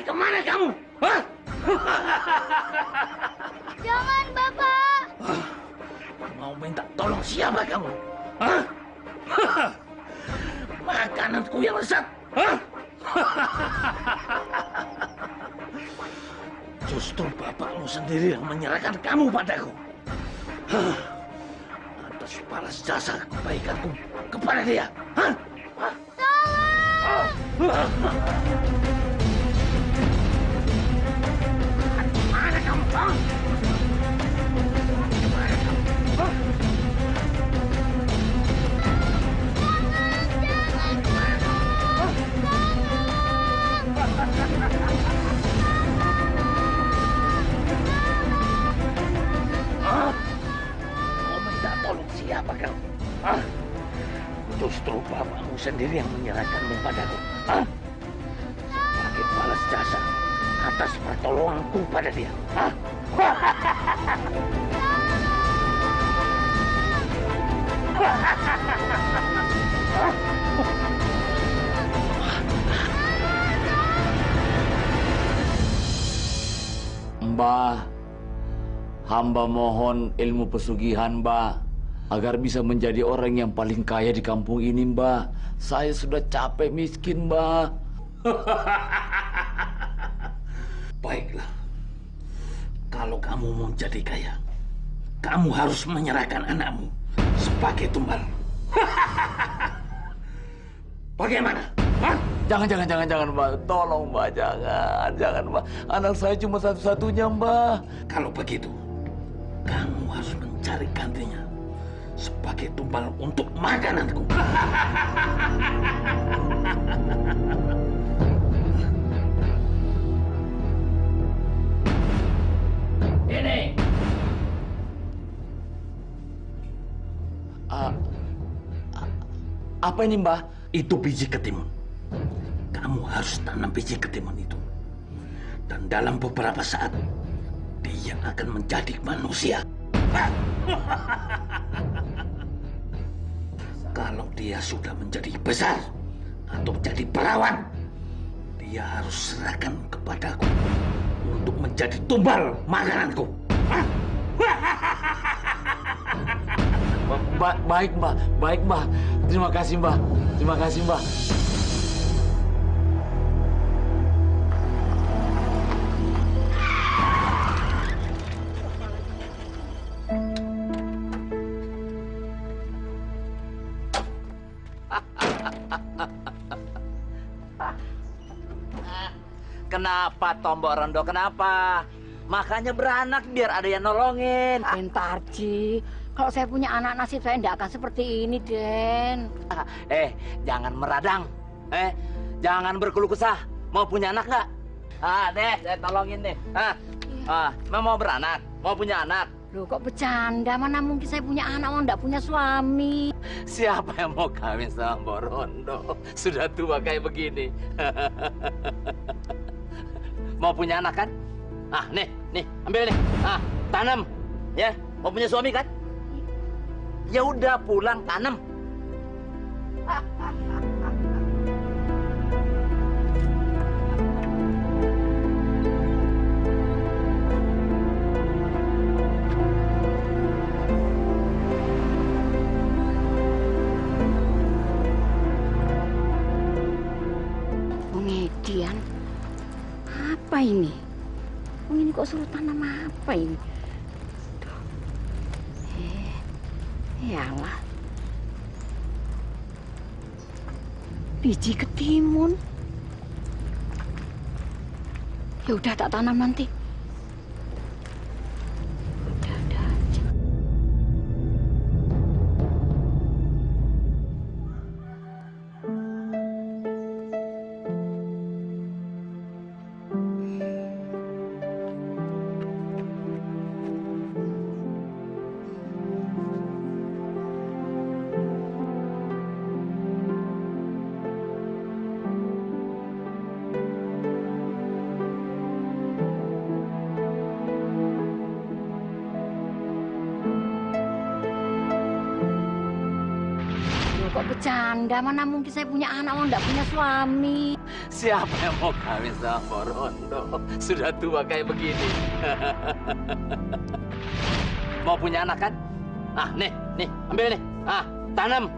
kemana kamu? Hah? Jangan, Bapak. Mau minta tolong siapa kamu? Hah? Makananku yang lezat. Hah? Justru bapakmu sendiri yang menyerahkan kamu padaku. Atas balas jasa kebaikanku kepada dia. Hah? Tolong! Mana kamu? Hah? Mana kamu? Hah? Kau minta tolong siapa kamu? Hah? Justru bapakmu sendiri yang menyerahkanmu padaku. Hah? Sebagai balas jasa atas pertolonganku pada dia. Hah? Mbah, hamba mohon ilmu pesugihan, Mbah, agar bisa menjadi orang yang paling kaya di kampung ini, Mbah. Saya sudah capek miskin, Mbah. Baiklah. Kalau kamu mau jadi kaya, kamu harus menyerahkan anakmu sebagai tumbal. Bagaimana? Hah? Jangan, Mbah. Tolong, Mbah, jangan, Mbah. Anak saya cuma satu-satunya, Mbah. Kalau begitu, kamu harus mencari gantinya sebagai tumbal untuk makananku. Ini. Apa ini, Mbah? Itu biji ketimun. Kamu harus tanam biji ketimun itu. Dan dalam beberapa saat, dia akan menjadi manusia. Kalau dia sudah menjadi besar atau menjadi perawan, dia harus serahkan kepadaku untuk menjadi tumbal makananku. Baik, Mbah. Terima kasih, Mbah. Kenapa, Tombok Rondo? Kenapa? Makanya beranak biar ada yang nolongin. Tarji, kalau saya punya anak, nasib saya tidak akan seperti ini, Den. Jangan meradang. Jangan berkeluh kesah. Mau punya anak nggak? Deh, saya tolongin deh. Mau beranak? Mau punya anak? Loh, kok bercanda? Mana mungkin saya punya anak, mau tidak punya suami. Siapa yang mau kawin sama Mbok Rondo? Sudah tua kayak begini. Mau punya anak kan? Nih, ambil nih. Tanam. Ya, mau punya suami kan? Ya udah, pulang tanam. Pengedian? Apa ini? Ini kok suruh tanam apa ini? Tuh. Yalah. Biji ketimun. Ya udah, tak tanam nanti. Udah aja. kok bercanda? Mana mungkin saya punya anak, orang nggak punya suami. Siapa yang mau kawin sama Mbok Rondo? Sudah tua kayak begini. Mau punya anak kan? Ah, nih, ambil nih. Ah, tanam.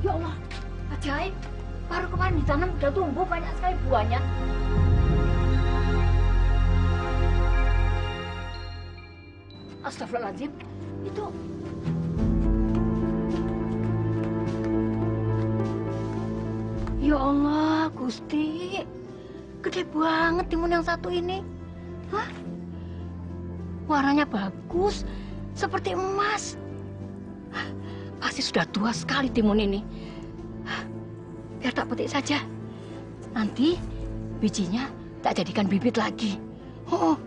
Ya Allah, ajaib. Baru kemarin ditanam udah tumbuh banyak sekali buahnya. Astagfirullahaladzim, itu... Ya Allah, Gusti. Gede banget timun yang satu ini. Hah? Warnanya bagus, seperti emas. Pasti sudah tua sekali timun ini. Biar tak petik saja. Nanti bijinya tak jadikan bibit lagi. Oh,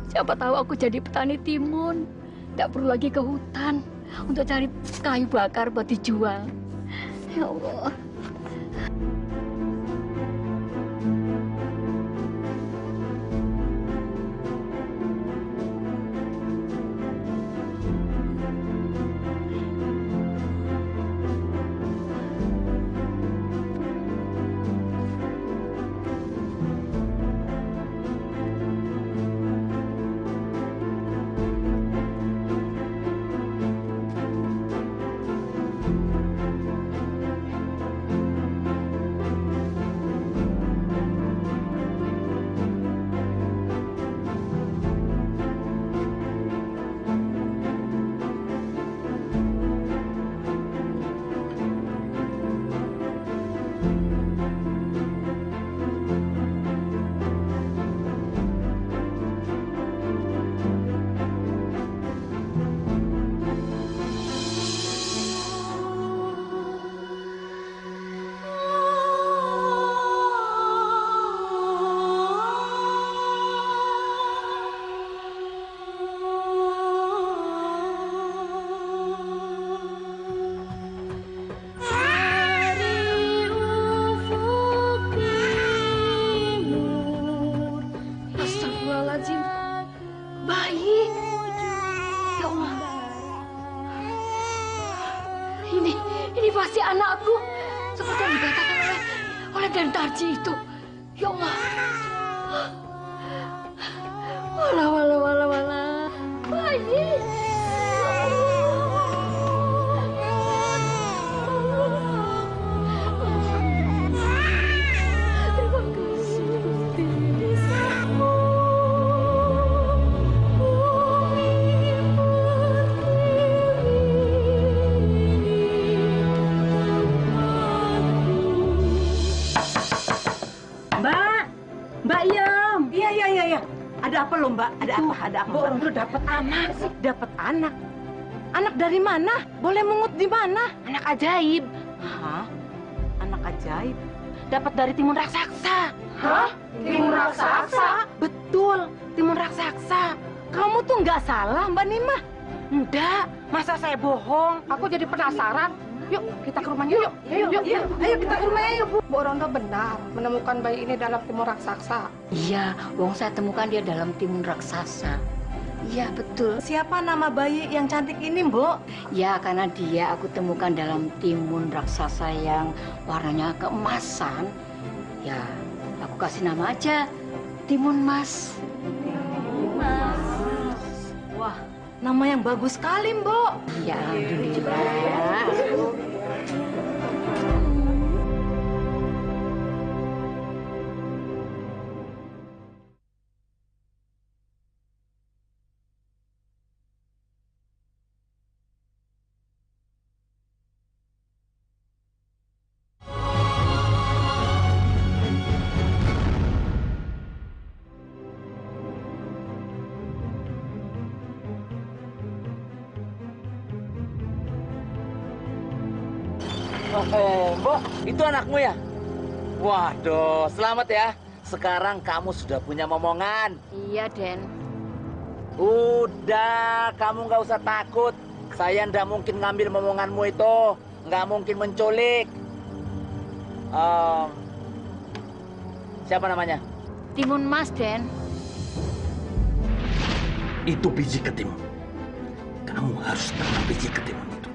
siapa tahu aku jadi petani timun. Tidak perlu lagi ke hutan untuk cari kayu bakar buat dijual. Ya Allah. Ini pasti anakku. Seperti yang dikatakan oleh Dentarji itu. Ya Allah. Walah. Bayi. Terima kasih. Mbak Yom. Iya. Ada apa loh, Mbak? Ada apa? Bu Rondo dapat anak. Dapat anak. Anak dari mana? Boleh mungut di mana? Anak ajaib. Hah? Anak ajaib. Dapat dari timun raksasa. Hah? Timun raksasa? Betul, timun raksasa. Kamu tuh nggak salah, Mbak Nima. Enggak, masa saya bohong? Aku jadi penasaran. Yuk, kita ke rumahnya yuk. Ayo kita ke rumahnya yuk, Bu. Bu Rondo benar menemukan bayi ini dalam timun raksasa. Iya, wong saya temukan dia dalam timun raksasa. Iya, betul. Siapa nama bayi yang cantik ini, Mbok? Ya, karena dia aku temukan dalam timun raksasa yang warnanya keemasan. Ya, aku kasih nama aja Timun Mas. Wah, nama yang bagus sekali, Mbok. Ya, alhamdulillah. Mbok, itu anakmu ya? Waduh, selamat ya. Sekarang kamu sudah punya momongan. Iya, Den. Udah, kamu nggak usah takut. Saya ndak mungkin ngambil momonganmu itu. Nggak mungkin menculik. Siapa namanya? Timun Mas, Den. Itu biji ketimun. Kamu harus tanam biji ketimun itu.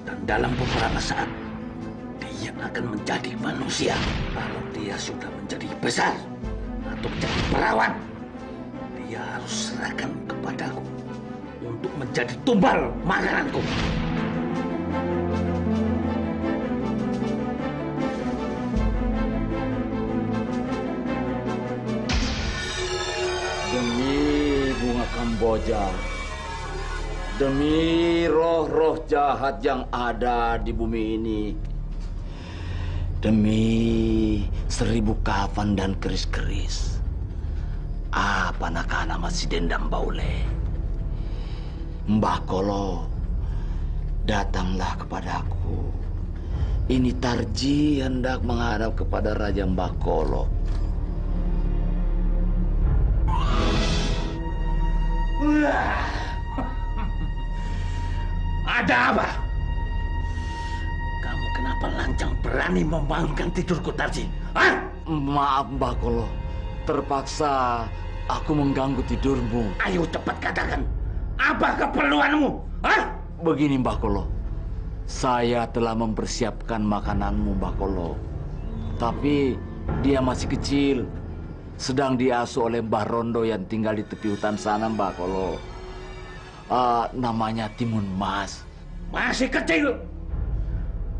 Dan dalam beberapa saat, dia akan menjadi manusia. Kalau dia sudah menjadi besar atau menjadi perawan, dia harus serahkan kepadaku untuk menjadi tumbal makananku. Demi bunga Kamboja, demi roh-roh jahat yang ada di bumi ini, demi 1000 kafan dan keris-keris, apa nakana masih dendam baule. Mbah Kolo, datanglah kepadaku. Ini Tarji hendak menghadap kepada Raja Mbah Kolo. Ada apa? Kamu kenapa lancang berani membangunkan tidurku, Tarji? Hah? Maaf, Mbah Kolo. Terpaksa aku mengganggu tidurmu. Ayo cepat katakan. Apa keperluanmu? Hah? Begini, Mbah Kolo. Saya telah mempersiapkan makananmu, Mbah Kolo. Tapi dia masih kecil. Sedang diasuh oleh Mbah Rondo yang tinggal di tepi hutan sana, Mbah Kolo. Namanya Timun Mas. Masih kecil?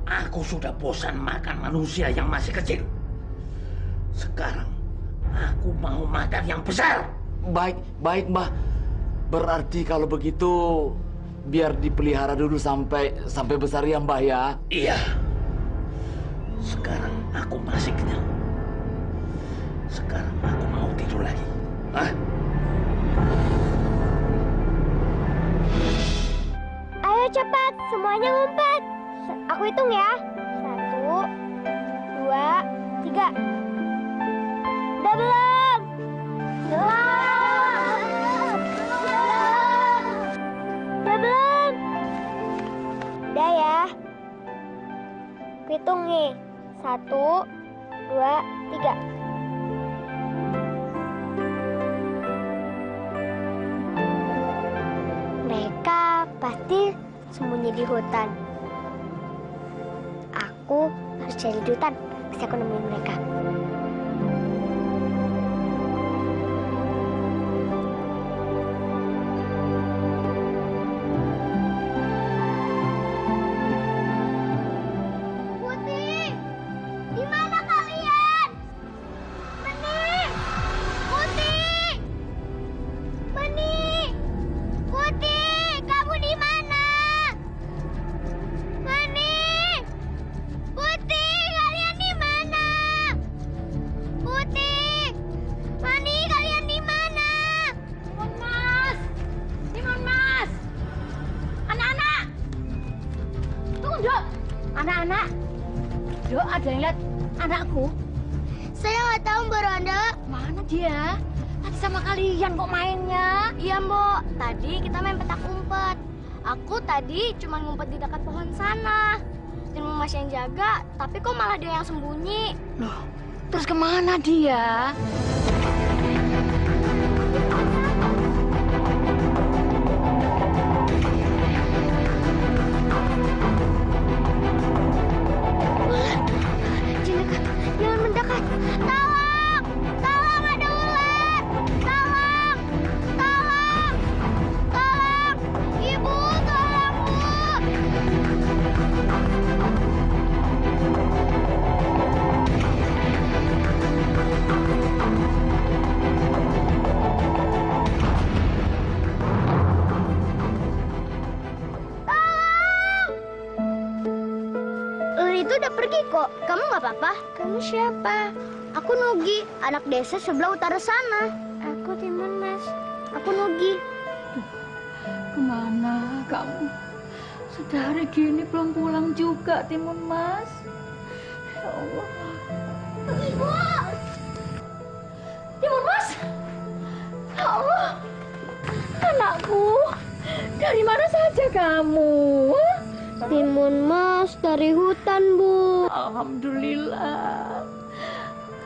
Aku sudah bosan makan manusia yang masih kecil. Sekarang aku mau makan yang besar. Baik, baik, Mbah. Berarti kalau begitu biar dipelihara dulu sampai besar ya, Mbah ya. Iya. Sekarang aku masih kenyang. Sekarang aku mau tidur lagi. Hah? Ayo cepat, semuanya ngumpet. Aku hitung ya. 1, 2, 3. Udah belum? Belum. Udah belum? Udah ya. Aku hitung nih. 1, 2, 3. Mereka pasti sembunyi di hutan. Aku harus cari di hutan. Pasti aku nemuin mereka. Putih, di mana kalian? Bening, Putih, Bening, Putih, kamu di mana? Bening, Putih, kalian di mana? Putih, Bening, kalian di mana? Timun Mas! Timun Mas! Anak-anak! Tunggu, Dok! Anak-anak! Dok, ada yang lihat anakku? Saya nggak tahu, Mbak Ronda. Mana dia? Tadi sama kalian kok mainnya? Iya, Mbok. Tadi kita main petak umpet. Aku tadi cuma ngumpet di dekat pohon sana. Timun Mas yang jaga, tapi kok malah dia yang sembunyi. Loh, terus kemana dia? Jangan mendekat. Tolong! apa-apa. Kamu siapa? Aku Nugi, anak desa sebelah utara sana. Aku Timun Mas. Aku Nugi. Kemana kamu? Sudah hari gini belum pulang juga, Timun Mas. Ya Allah. Ibu! Timun Mas! Ya Allah. Anakku, dari mana saja kamu? Timun Mas dari hutan, Bu. Alhamdulillah.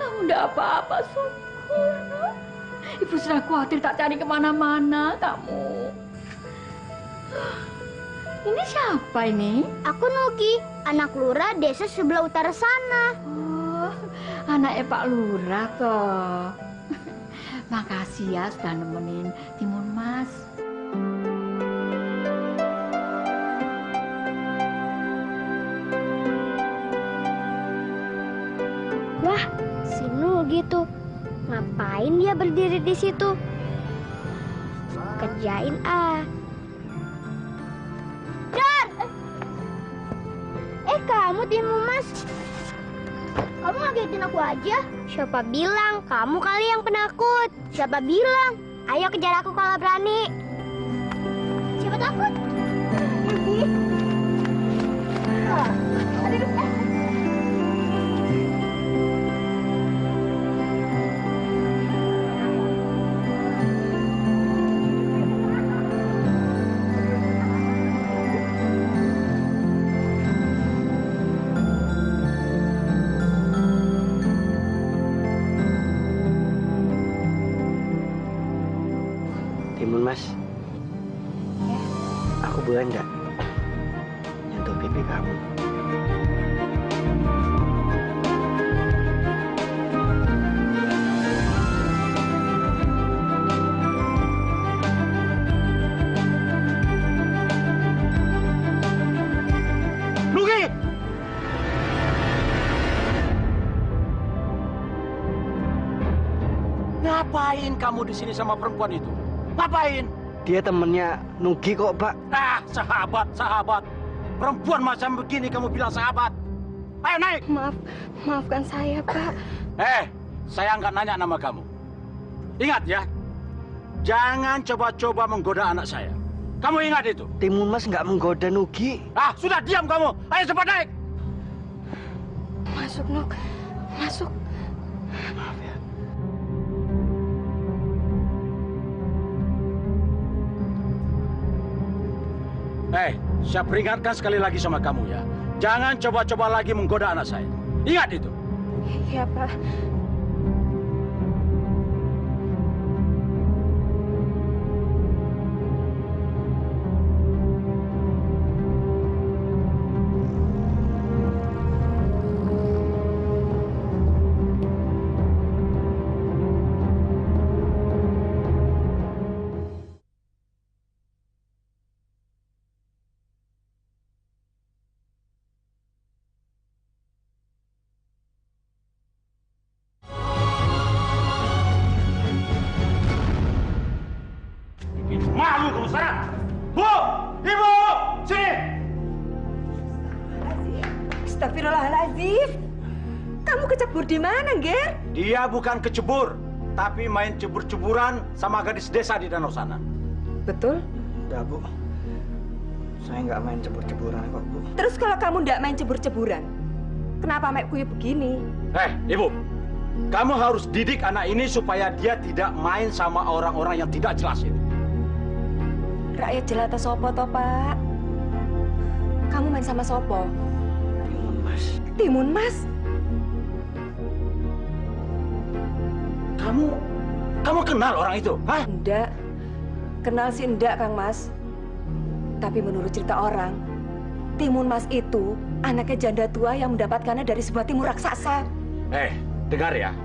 Kamu tidak apa-apa, syukur. Ibu sudah khawatir tak cari kemana-mana kamu. Ini siapa ini? Aku Nugi, anak lurah desa sebelah utara sana. Oh, anaknya Pak Lurah toh. Makasih ya sudah nemenin Timun Mas. Wah, si Nugi tuh. Ngapain dia berdiri di situ? Kerjain ah. Dar! Kamu Timun Mas. Kamu ngagetin aku aja. Siapa bilang kamu kali yang penakut? Siapa bilang? Ayo kejar aku kalau berani. Siapa takut? Timun Mas, aku boleh nggak nyentuh pipi kamu? Nugi! Ngapain kamu di sini sama perempuan itu? Ngapain? Dia temennya Nugi kok, Pak. Ah, sahabat. Perempuan macam begini kamu bilang sahabat. Ayo naik. Maafkan saya, Pak. Saya nggak nanya nama kamu. Ingat ya, jangan coba-coba menggoda anak saya. Kamu ingat itu? Timun Mas nggak menggoda Nugi. Ah, sudah diam kamu. Ayo cepat naik. Masuk, Nuk. Masuk. Maaf ya. Saya peringatkan sekali lagi sama kamu ya. Jangan coba-coba lagi menggoda anak saya. Ingat itu. Iya, Pak. Malu kamu sekarang. Bu! Ibu! Sini! Astagfirullahaladzim. Kamu kecebur di mana, Ger? Dia bukan kecebur, tapi main cebur-ceburan sama gadis desa di danau sana. Betul. Enggak, Bu. Saya nggak main cebur-ceburan kok, Bu. Terus kalau kamu ndak main cebur-ceburan, kenapa Mek Kuyu begini? Ibu, kamu harus didik anak ini supaya dia tidak main sama orang-orang yang tidak jelas itu. Rakyat jelata sopo toh, Pak? Kamu main sama sopo? Timun Mas. Timun Mas? Kamu kenal orang itu? Hah? Enggak. Kenal sih enggak, Kang Mas. Tapi menurut cerita orang, Timun Mas itu anaknya janda tua yang mendapatkannya dari sebuah timur raksasa. Dengar ya.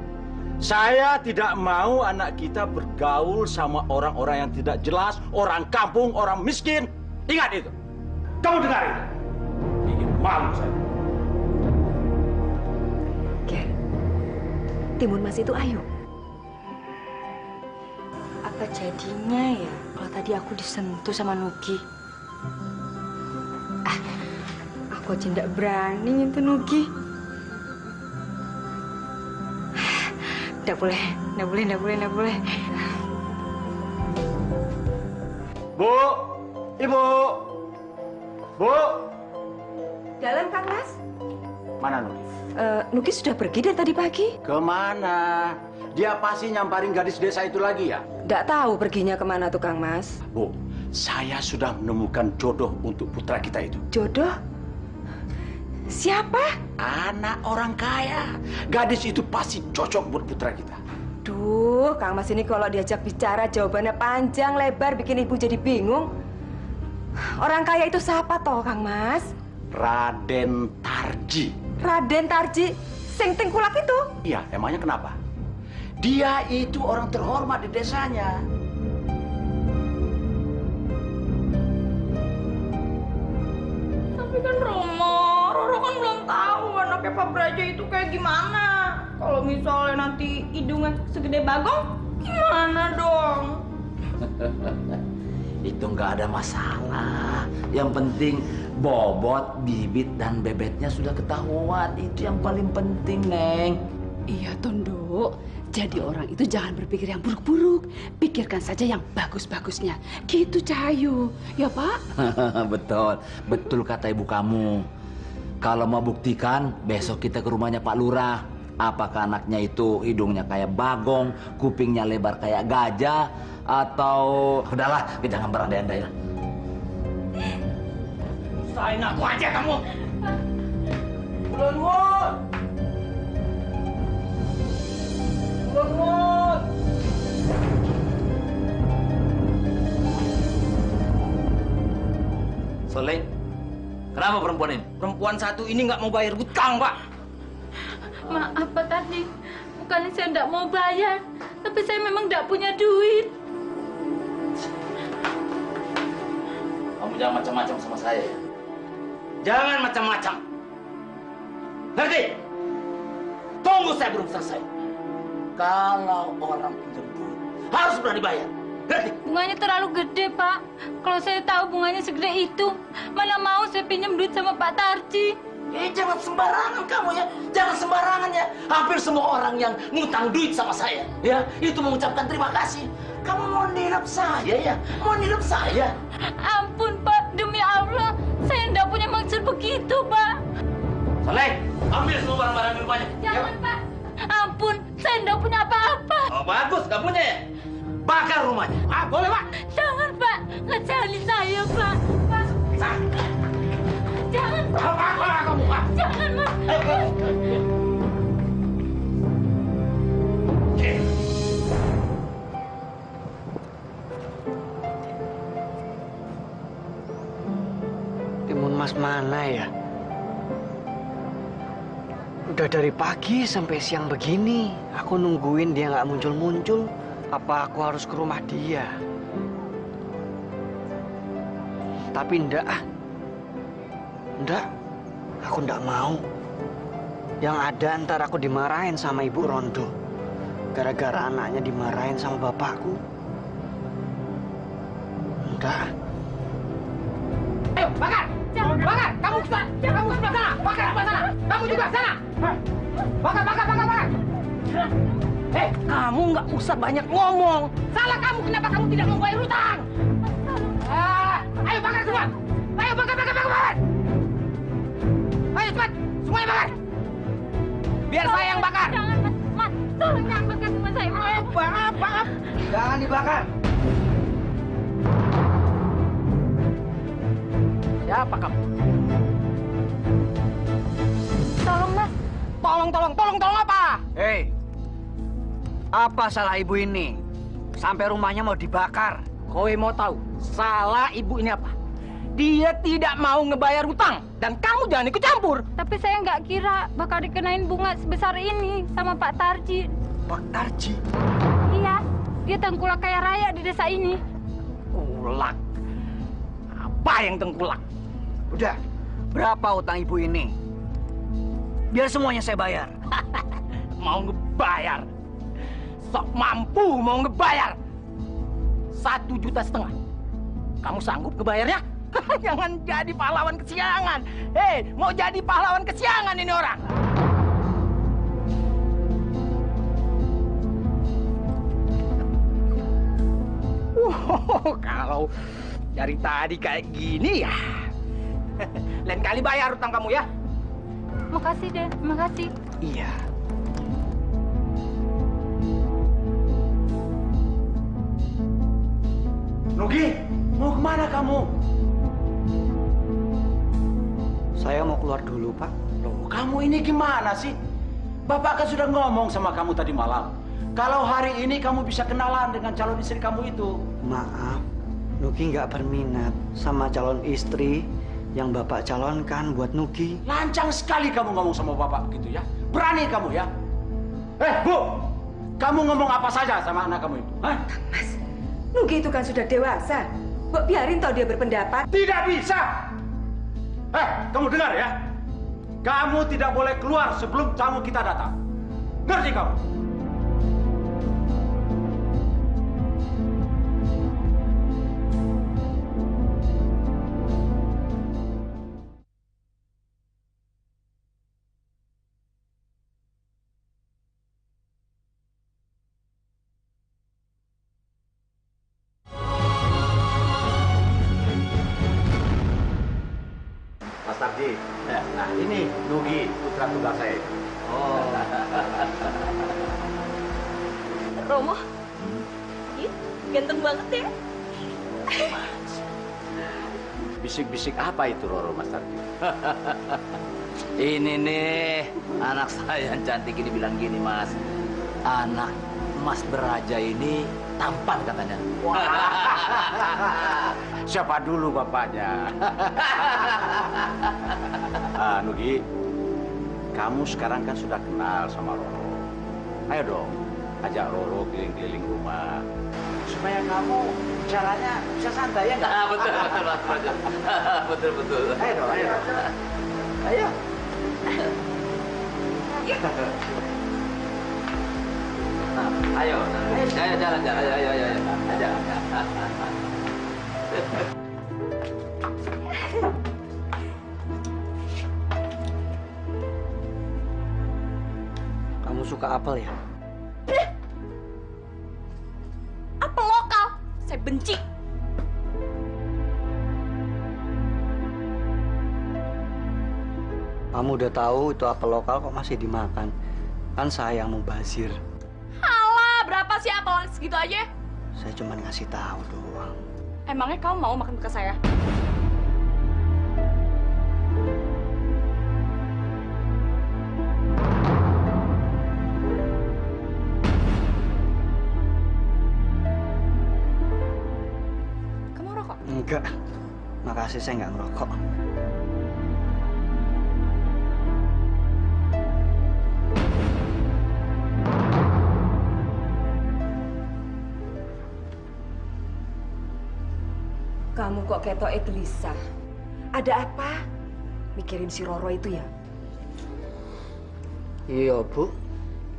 Saya tidak mau anak kita bergaul sama orang-orang yang tidak jelas, orang kampung, orang miskin. Ingat itu. Kamu dengar itu. Bikin malu saya. Ger, Timun Mas itu ayu. Apa jadinya ya kalau tadi aku disentuh sama Nugi? Aku aja nggak berani nyentuh Nugi. Nggak boleh. Bu, Ibu, Bu. Dalam, Kang Mas. Mana Nuki? Nuki sudah pergi dari tadi pagi. Kemana? Dia pasti nyamparin gadis desa itu lagi ya? Nggak tahu perginya kemana tuh, Kang Mas. Bu, saya sudah menemukan jodoh untuk putra kita itu. Jodoh? Siapa? Anak orang kaya. Gadis itu pasti cocok buat putra kita. Duh, Kang Mas ini kalau diajak bicara jawabannya panjang lebar bikin ibu jadi bingung. Orang kaya itu siapa toh, Kang Mas? Raden Tarji. Raden Tarji, sing tengkulak itu? Iya, emangnya kenapa? Dia itu orang terhormat di desanya. Tapi kan Roro kan belum tahu anaknya Pak Braja itu kayak gimana. Kalau misalnya nanti hidungnya segede bagong, gimana dong? Itu nggak ada masalah. Yang penting bobot, bibit, dan bebetnya sudah ketahuan. Itu yang paling penting, Neng. Iya, Tondo. Jadi orang itu jangan berpikir yang buruk-buruk. Pikirkan saja yang bagus-bagusnya. Gitu, Cahayu. Ya, Pak? Betul. Betul kata ibu kamu. Kalau mau buktikan, besok kita ke rumahnya Pak Lurah. Apakah anaknya itu hidungnya kayak bagong, kupingnya lebar kayak gajah, atau... Udahlah, jangan berandai-andai lah. Usahain aku aja kamu. Ulun. Soleh, kenapa perempuan ini? Perempuan satu ini nggak mau bayar hutang, Pak. Maaf Pak Tarji, bukannya saya tidak mau bayar, tapi saya memang tidak punya duit. Kamu jangan macam-macam sama saya ya. Jangan macam-macam. Ngerti? Tunggu saya belum selesai. Kalau orang pinjam duit, harus berani bayar. Ngerti? Bunganya terlalu gede Pak. Kalau saya tahu bunganya segede itu, mana mau saya pinjam duit sama Pak Tarji. Jangan sembarangan kamu ya. Jangan sembarangan ya. Hampir semua orang yang ngutang duit sama saya, ya, itu mengucapkan terima kasih. Kamu mau nilap saya ya? Mau nilap saya? Ampun Pak, demi Allah, saya tidak punya maksud begitu Pak. Soleh, ambil semua barang-barang di rumahnya. Jangan Pak, ampun, saya tidak punya apa-apa. Oh bagus, nggak punya ya? Bakar rumahnya. Ah, boleh Pak. Jangan Pak, ngecali saya Pak. Pak, jangan Pak. Apa kamu, Pak? Jangan Mas. Timun Mas mana ya? Udah dari pagi sampai siang begini, aku nungguin dia nggak muncul-muncul. Apa aku harus ke rumah dia? Tapi enggak, enggak. Aku enggak mau. Yang ada ntar aku dimarahin sama Ibu Rondo. Gara-gara anaknya dimarahin sama bapakku. Enggak. Ayo, bakar! Bakar! Kamu sebelah sana! Bakar sebelah sana! Kamu juga sana! Bakar! Hei, kamu nggak usah banyak ngomong. Salah kamu, kenapa kamu tidak mau bayar hutang? Ayo bakar semua! Ayo bakar! Ayo cepat, semuanya bakar! Biar saya yang bakar. Jangan Mas, tolong jangan bakar rumah saya. Maaf. Jangan dibakar. Siapa kamu? Tolong Mas. Tolong apa? Hei, apa salah ibu ini? Sampai rumahnya mau dibakar. Kowe mau tahu salah ibu ini apa? Dia tidak mau ngebayar hutang dan kamu jangan ikut campur. Tapi saya nggak kira bakal dikenain bunga sebesar ini sama Pak Tarji. Pak Tarji? Iya, dia tengkulak kaya raya di desa ini. Tengkulak? Apa yang tengkulak? Udah, berapa utang ibu ini? Biar semuanya saya bayar. Mau ngebayar? Sok mampu mau ngebayar. 1,5 juta. Kamu sanggup ngebayarnya? Jangan jadi pahlawan kesiangan. Hei, mau jadi pahlawan kesiangan ini orang. Kalau dari tadi kayak gini ya. Lain kali bayar utang kamu ya. Makasih deh, makasih. Iya. Nugi, mau kemana kamu? Saya mau keluar dulu, Pak. Loh, kamu ini gimana sih? Bapak kan sudah ngomong sama kamu tadi malam. Kalau hari ini kamu bisa kenalan dengan calon istri kamu itu. Maaf, Nugi nggak berminat sama calon istri yang Bapak calonkan buat Nugi. Lancang sekali kamu ngomong sama Bapak begitu ya. Berani kamu ya. Bu, kamu ngomong apa saja sama anak kamu itu? Hah? Mas, Nugi itu kan sudah dewasa. Mbok biarin toh dia berpendapat. Tidak bisa. Kamu dengar ya. Kamu tidak boleh keluar sebelum tamu kita datang. Ngerti kamu? Mas Tarji, nah ini Nugi, putra tunggal saya. Oh. Romo, ih, ganteng banget ya. Bisik-bisik apa itu Roro, Mas Tarji? Ini nih, anak saya yang cantik ini bilang gini, Mas. Anak Mas Beraja ini tampan katanya. Siapa dulu bapaknya? Nugi, kamu sekarang kan sudah kenal sama Roro. Ayo dong, ajak Roro keliling-keliling rumah. Supaya kamu bicaranya bisa santai ya nggak? Betul, Mas Beraja. Betul. Ayo dong. Ayo. Ayo, jalan. Ayo. Aja. Kamu suka apel ya? Apel lokal, saya benci. Kamu udah tahu itu apel lokal kok masih dimakan? Kan saya yang mubazir. Halah, berapa sih apel segitu aja? Saya cuma ngasih tahu doang. Emangnya kamu mau makan bekas saya? Kamu rokok? Enggak. Makasih, saya nggak ngerokok. Kamu kok ketoknya gelisah? Ada apa? Mikirin si Roro itu ya? Iya, Bu.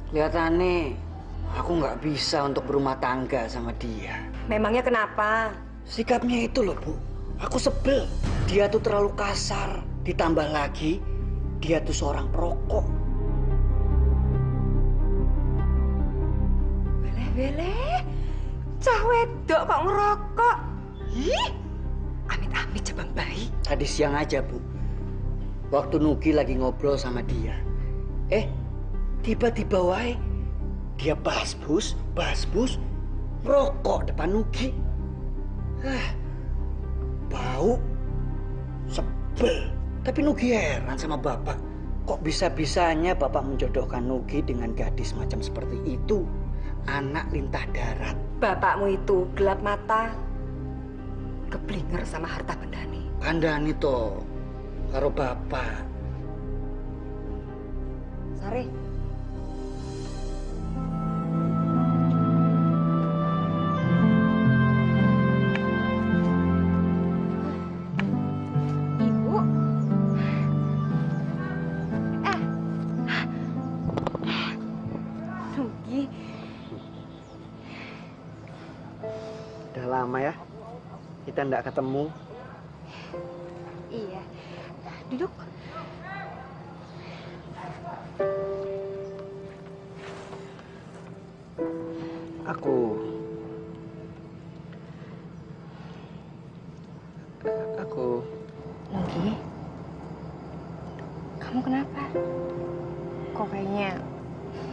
Kelihatannya aku nggak bisa untuk berumah tangga sama dia. Memangnya kenapa? Sikapnya itu loh, Bu. Aku sebel. Dia tuh terlalu kasar. Ditambah lagi, dia tuh seorang perokok. Weleh, cah wedok kok ngerokok? Ih, amit-amit cabang bayi. Tadi siang aja, Bu. Waktu Nugi lagi ngobrol sama dia. Tiba-tiba wae dia basbus, rokok depan Nugi. Bau, sebel. Tapi Nugi heran sama Bapak. Kok bisa-bisanya Bapak menjodohkan Nugi dengan gadis macam seperti itu? Anak lintah darat. Bapakmu itu gelap mata. Keblinger sama harta bendani. Kandhani to karo Bapak. Sare. Ibu. Nugi. Udah lama ya kita nggak ketemu. Iya. Duduk.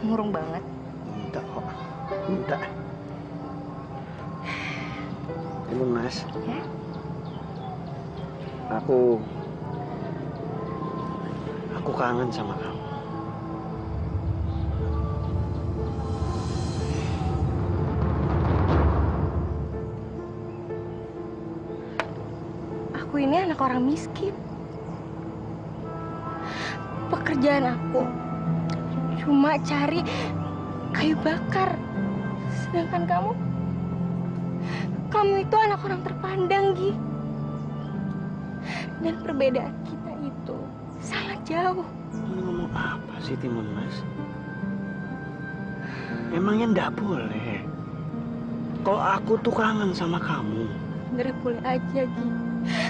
Murung banget. Enggak kok. Enggak. Timun Mas. Ya? Aku kangen sama kamu. Aku ini anak orang miskin. Pekerjaan aku cuma cari kayu bakar. Sedangkan kamu itu anak orang terpandang, Gi. Dan perbedaan kita itu sangat jauh. Kamu ngomong apa sih, Timun Mas? Emangnya ndak boleh? Kalau aku tuh kangen sama kamu. Sebenarnya boleh aja, Gi.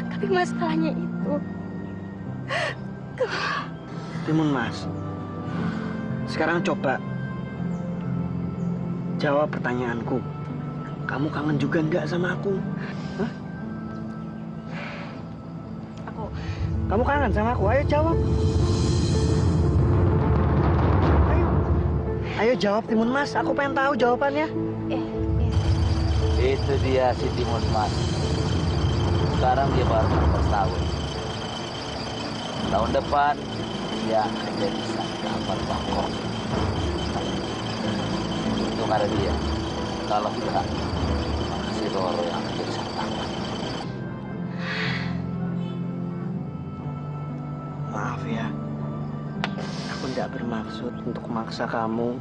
Tapi masalahnya itu... Timun Mas, sekarang coba jawab pertanyaanku. Kamu kangen juga nggak sama aku? Hah? Kamu kangen sama aku? Ayo jawab. Ayo jawab, Timun Mas. Aku pengen tahu jawabannya. Itu dia si Timun Mas. Sekarang dia baru 14 tahun. Tahun depan dia akan jadi sang kabar Bangkok. Untung ada dia. Kalau tidak, si Roro yang akan jadi sang tamat. Maaf ya. Aku tidak bermaksud untuk memaksa kamu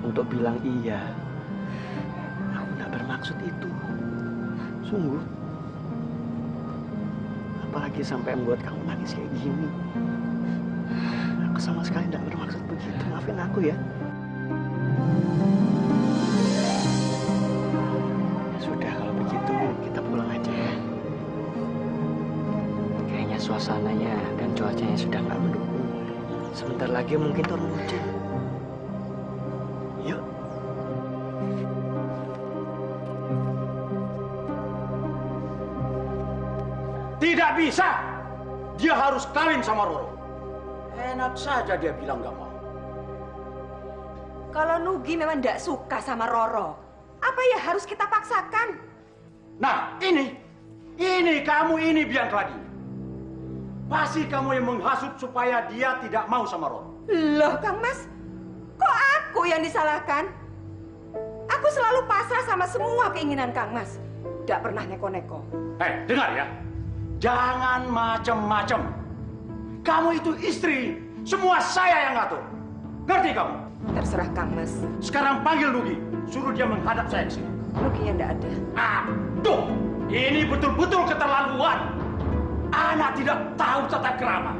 untuk bilang iya. Aku tidak bermaksud itu. Sungguh. Apalagi sampai membuat kamu nangis kayak gini. Aku sama sekali tidak bermaksud begitu. Maafin aku ya. Sudah, kalau begitu kita pulang aja ya. Kayaknya suasananya dan cuacanya sudah nggak mendukung. Sebentar lagi mungkin turun hujan. Yuk. Tidak bisa. Dia harus kawin sama Roro. Enak saja dia bilang nggak mau. Kalau Nugi memang tidak suka sama Roro, apa ya harus kita paksakan? Nah, ini kamu ini biang keladinya. Pasti kamu yang menghasut supaya dia tidak mau sama Roro. Loh, Kang Mas, kok aku yang disalahkan? Aku selalu pasrah sama semua keinginan Kang Mas. Tidak pernah neko-neko. Dengar ya. Jangan macem-macem. Kamu itu istri, semua saya yang ngatur. Ngerti kamu? Terserah Kang Mas. Sekarang panggil Nugi, suruh dia menghadap saya ke sini. Nuginya tidak ada. Tuh, ini betul-betul keterlaluan. Anak tidak tahu tata krama.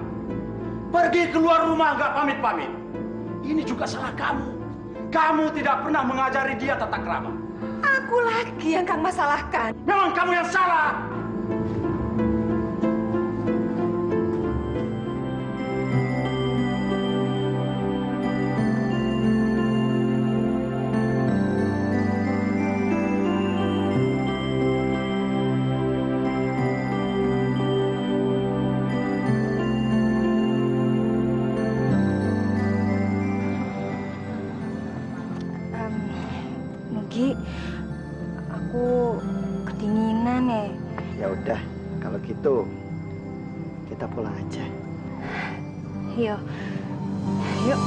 Pergi keluar rumah nggak pamit-pamit. Ini juga salah kamu. Kamu tidak pernah mengajari dia tata krama. Aku lagi yang Kang Mas salahkan. Memang kamu yang salah. Nugi, aku kedinginan ya. Ya udah, kalau gitu kita pulang aja. Yuk. Yuk.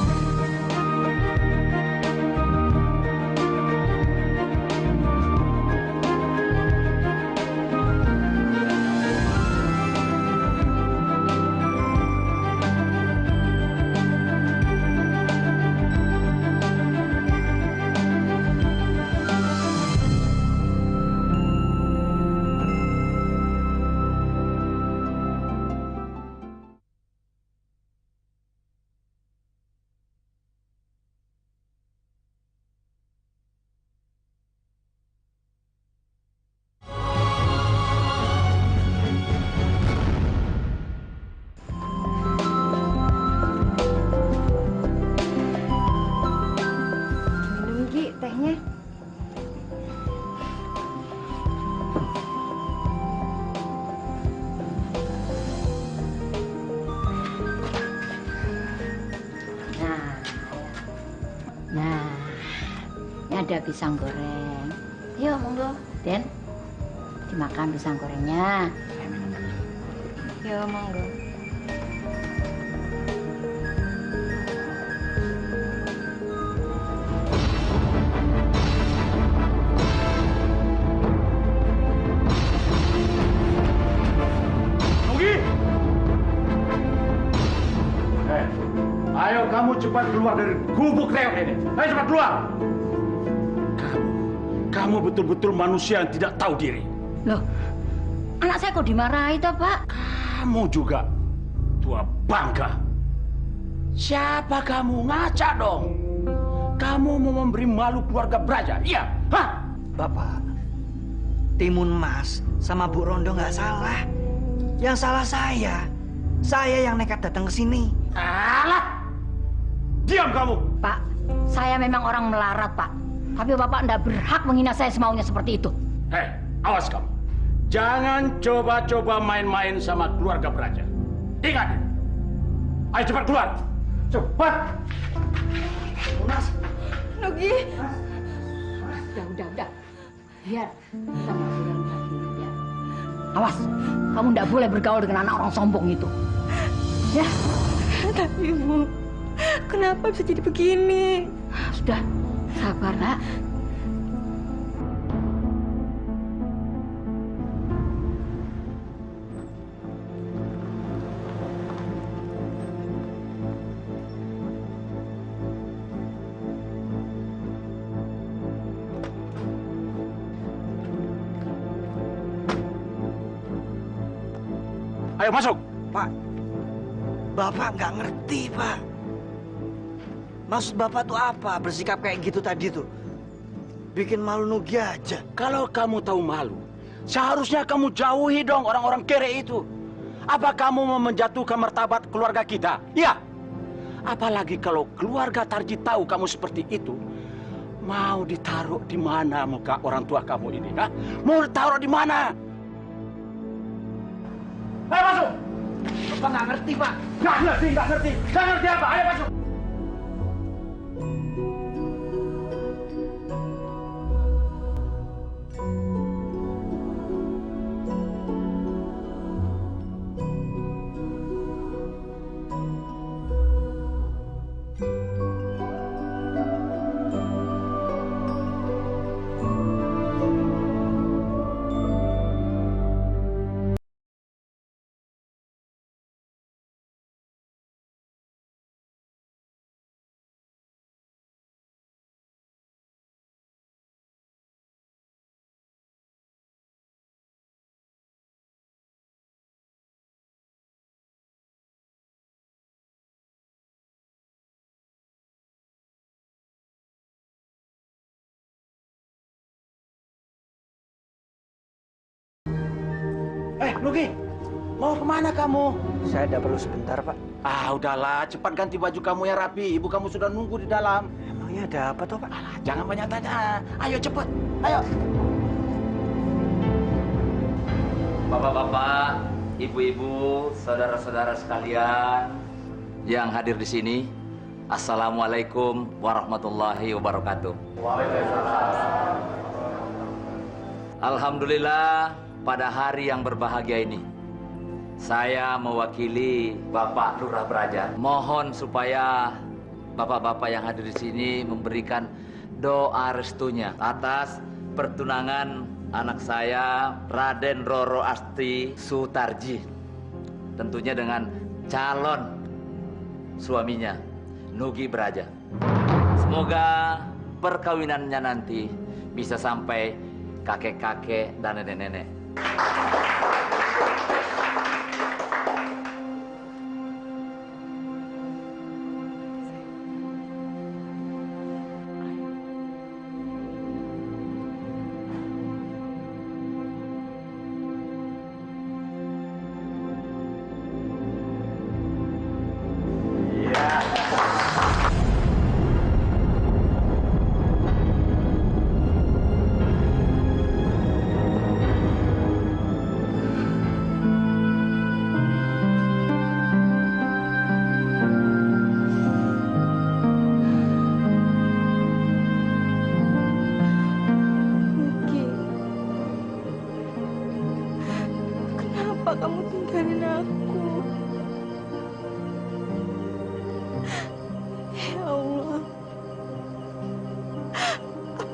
Nah, ini ada pisang goreng. Yuk, monggo. Den, dimakan pisang gorengnya. Yuk, monggo. Ayo kamu cepat keluar dari gubuk reot ini. Ayo cepat keluar. Kamu betul-betul manusia yang tidak tahu diri. Loh, anak saya kok dimarahi toh, Pak? Kamu juga tua bangka. Siapa kamu? Ngaca dong. Kamu mau memberi malu keluarga Braja, iya? Hah? Bapak, Timun Mas sama Bu Rondo nggak salah. Yang salah saya. Saya yang nekat datang ke sini. Alah! Diam kamu! Pak, saya memang orang melarat, Pak. Tapi Bapak tidak berhak menghina saya semaunya seperti itu. Hei, awas kamu. Jangan coba-coba main-main sama keluarga Braja. Ingat! Ayo cepat keluar! Cepat! Mas! Nugi! Udah. Biar kita ngobrol lagi. Ya. Awas, kamu tidak boleh bergaul dengan anak orang sombong itu. Ya. Tapi Ibu, kenapa bisa jadi begini? Sudah, sabar, Nak. Ayo masuk! Pak, Bapak nggak ngerti, Pak. Maksud Bapak tuh apa? Bersikap kayak gitu tadi tuh. Bikin malu Nugi aja. Kalau kamu tahu malu, seharusnya kamu jauhi dong orang-orang kere itu. Apa kamu mau menjatuhkan martabat keluarga kita? Ya. Apalagi kalau keluarga Tarji tahu kamu seperti itu, mau ditaruh di mana muka orang tua kamu ini? Ha? Mau ditaruh di mana? Ayo masuk! Bapak nggak ngerti, Pak. Nggak ngerti apa? Ayo masuk! Nugi, mau kemana kamu? Saya ada perlu sebentar, Pak. Ah, udahlah, cepat ganti baju kamu yang rapi. Ibu kamu sudah nunggu di dalam. Emangnya ada apa toh, Pak? Alah, jangan banyak tanya. Ayo cepat, ayo. Bapak-bapak, ibu-ibu, saudara-saudara sekalian yang hadir di sini, Assalamualaikum warahmatullahi wabarakatuh. Waalaikumsalam. Alhamdulillah, pada hari yang berbahagia ini, saya mewakili Bapak Lurah Braja. Mohon supaya bapak-bapak yang hadir di sini memberikan doa restunya atas pertunangan anak saya, Raden Roro Asti Sutarji. Tentunya dengan calon suaminya, Nugi Braja. Semoga perkawinannya nanti bisa sampai kakek-kakek dan nenek-nenek.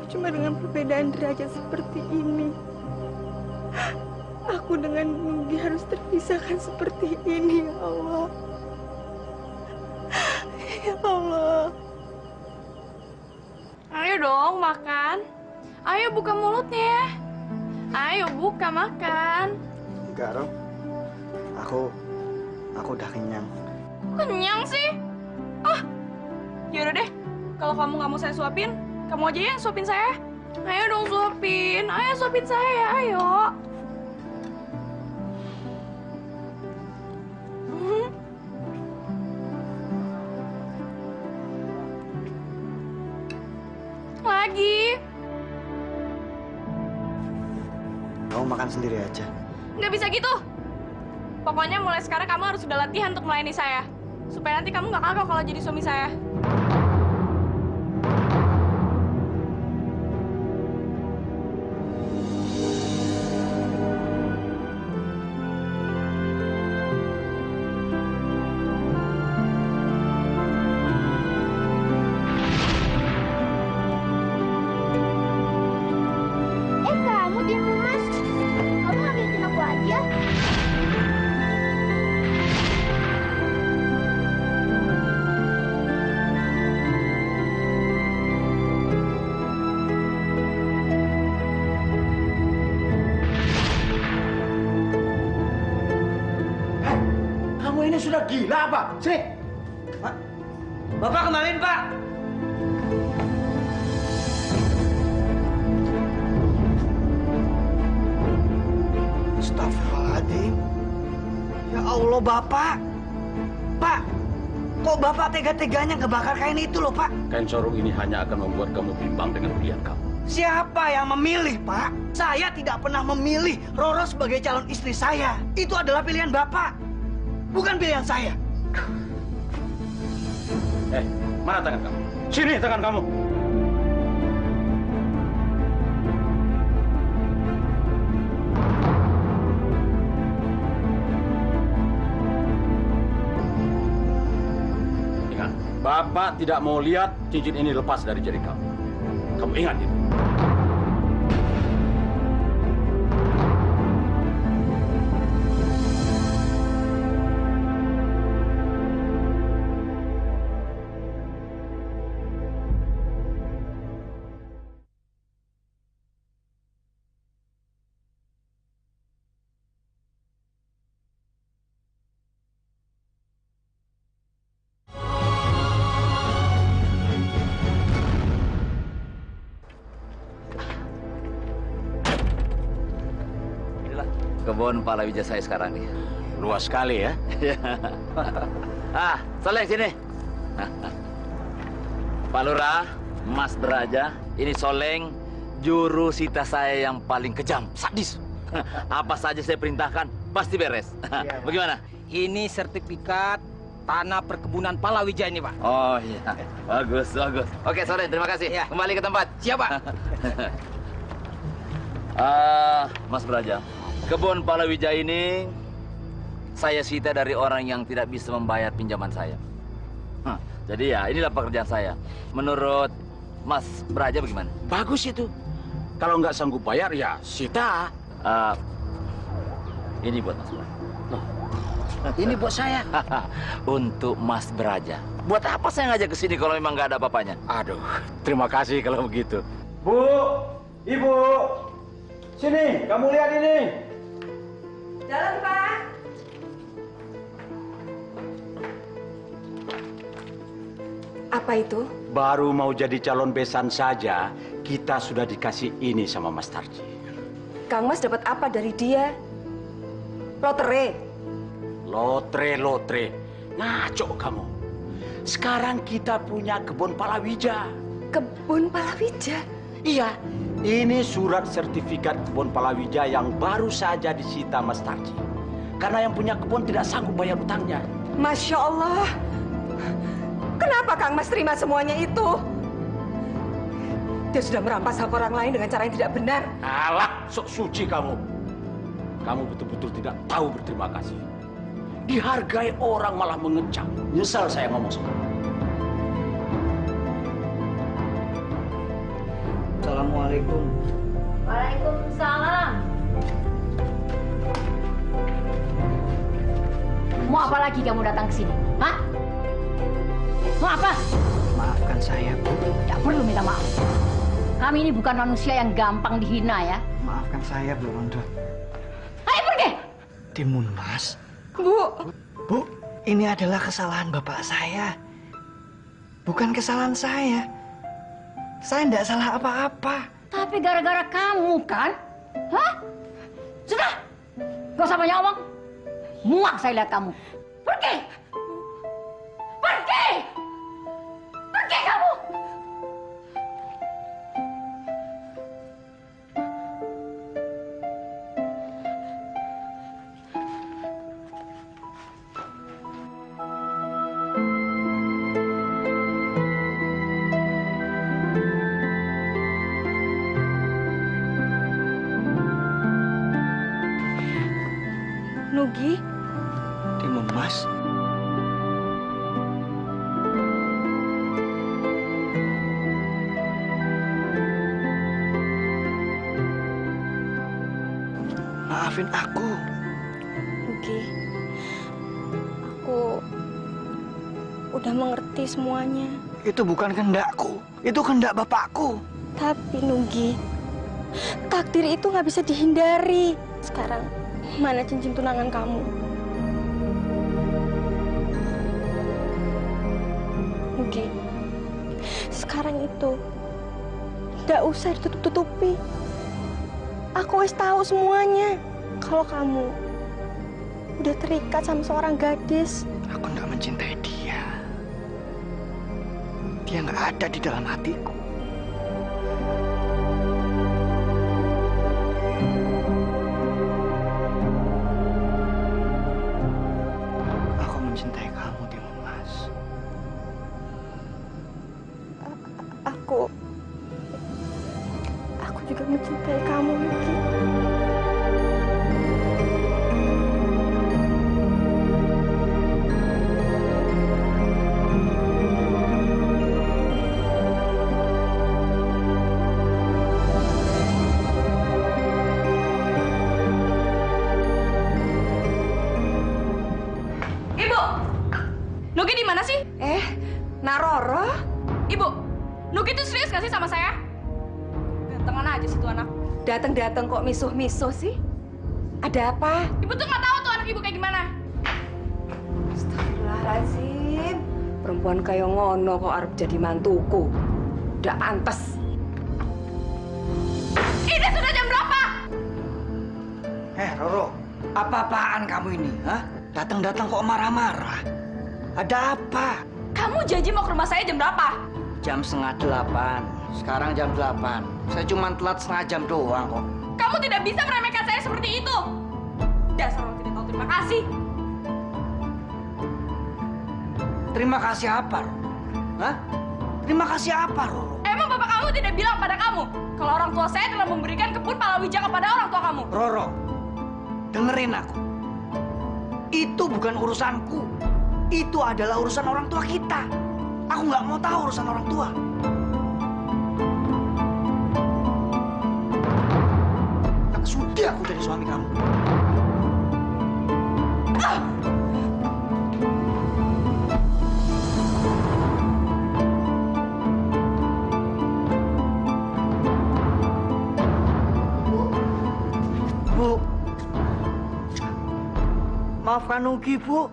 cuma dengan perbedaan derajat seperti ini. Aku dengan Nugi harus terpisahkan seperti ini, ya Allah. Ya Allah. Ayo dong makan. Ayo buka mulutnya. Ayo buka makan. Enggak, Rom. Aku udah kenyang. Kenyang sih? Ah, yaudah deh. Kalau kamu nggak mau saya suapin, kamu aja yang suapin saya. Ayo dong suapin. Ayo suapin saya, ayo. Lagi. Kamu makan sendiri aja. Nggak bisa gitu. Pokoknya mulai sekarang kamu harus sudah latihan untuk melayani saya. Supaya nanti kamu nggak kagok kalau jadi suami saya. Kamu Timun Mas. Kamu ngagetin aku aja. Kamu ini sudah gila apa? Sini. Pak, Bapak kembaliin, Pak. Astagfirullahaladzim. Ya Allah, Bapak. Pak, kok Bapak tega-teganya ngebakar kain itu loh, Pak? Kain sorong ini hanya akan membuat kamu bimbang dengan pilihan kamu. Siapa yang memilih, Pak? Saya tidak pernah memilih Roro sebagai calon istri saya. Itu adalah pilihan Bapak, bukan pilihan saya. Mana tangan kamu? Sini tangan kamu. Ingat, Bapak tidak mau lihat cincin ini lepas dari jari kamu. Kamu ingat itu? Kebun palawija saya sekarang nih. Luas sekali ya. Soleh sini. Pak Lurah, Mas Beraja, ini Soleng, juru sita saya yang paling kejam, sadis. Apa saja saya perintahkan, pasti beres. Bagaimana? Ini sertifikat tanah perkebunan palawija ini, Pak. Oh iya, bagus, bagus. Oke, Soleng, terima kasih. Ya. Kembali ke tempat. Siap, Pak. Mas Beraja, kebun palawija ini saya sita dari orang yang tidak bisa membayar pinjaman saya. Jadi ya inilah pekerjaan saya. Menurut Mas Beraja bagaimana? Bagus itu. Kalau nggak sanggup bayar ya sita. Ini buat Mas Beraja. Ini buat saya. Untuk Mas Beraja. Buat apa saya ngajak ke sini kalau memang nggak ada apa-apanya? Aduh, terima kasih kalau begitu. Bu, Ibu, sini, kamu lihat ini. Jalan, Pak. Apa itu? Baru mau jadi calon besan saja, kita sudah dikasih ini sama Mas Tarji. Kang Mas dapat apa dari dia? Lotre. Lotre. Ngaco kamu. Sekarang kita punya kebun palawija. Kebun palawija? Iya, ini surat sertifikat kebun palawija yang baru saja disita Mas Tarji. Karena yang punya kebun tidak sanggup bayar utangnya. Masya Allah. Kenapa Kang Mas terima semuanya itu? Dia sudah merampas hak orang lain dengan cara yang tidak benar. Alah, sok suci kamu. Kamu betul-betul tidak tahu berterima kasih. Dihargai orang malah mengecam. Nyesal saya ngomong sama kamu. Assalamualaikum. Waalaikumsalam. Mau apa lagi kamu datang ke sini? Hah? Mau apa? Maafkan saya, Bu. Tidak perlu minta maaf. Kami ini bukan manusia yang gampang dihina ya. Maafkan saya, Bu Rondo. Ayo pergi! Timun Mas. Bu. Bu, ini adalah kesalahan bapak saya. Bukan kesalahan saya. Saya tidak salah apa-apa. Tapi gara-gara kamu kan? Hah? Sudah! Gak usah banyak omong. Muak saya lihat kamu. Pergi! Pergi! Pergi kamu! Nugi, Timun Mas. Maafin aku. Nugi, aku udah mengerti semuanya. Itu bukan kehendakku. Itu kehendak bapakku. Tapi Nugi, takdir itu nggak bisa dihindari. Sekarang, mana cincin tunangan kamu? Nugi, sekarang itu nggak usah ditutup-tutupi. Aku wis tahu semuanya. Kalau kamu udah terikat sama seorang gadis. Aku nggak mencintai dia. Dia nggak ada di dalam hatiku. Aku mencintai kamu, Timun Mas. Aku juga mencintai kamu, Nugi. Ibu. Nugi di mana sih? Naroro? Ibu, Nugi itu serius gak sih sama saya? Gantengan aja sih tuh anak. Datang-datang kok misuh-misuh sih? Ada apa? Ibu tuh nggak tahu tuh anak ibu kayak gimana. Astagfirullahaladzim. Perempuan kayak ngono kok arep jadi mantuku. Udah pantes. Ini sudah jam berapa? Roro, apa-apaan kamu ini? Hah? Datang-datang kok marah-marah? Ada apa? Kamu janji mau ke rumah saya jam berapa? Jam 7:30. Sekarang jam 8. Saya cuma telat setengah jam doang kok. Kamu tidak bisa meremehkan saya seperti itu. Dasar orang tidak tahu terima kasih. Terima kasih apa, Roro? Hah? Terima kasih apa, Roro? Emang bapak kamu tidak bilang pada kamu kalau orang tua saya telah memberikan kebun palawija kepada orang tua kamu? Roro, dengerin aku. Itu bukan urusanku. Itu adalah urusan orang tua kita. Aku nggak mau tahu urusan orang tua. Tak sudi aku jadi suami kamu. Bu, maafkan Nugi, Bu.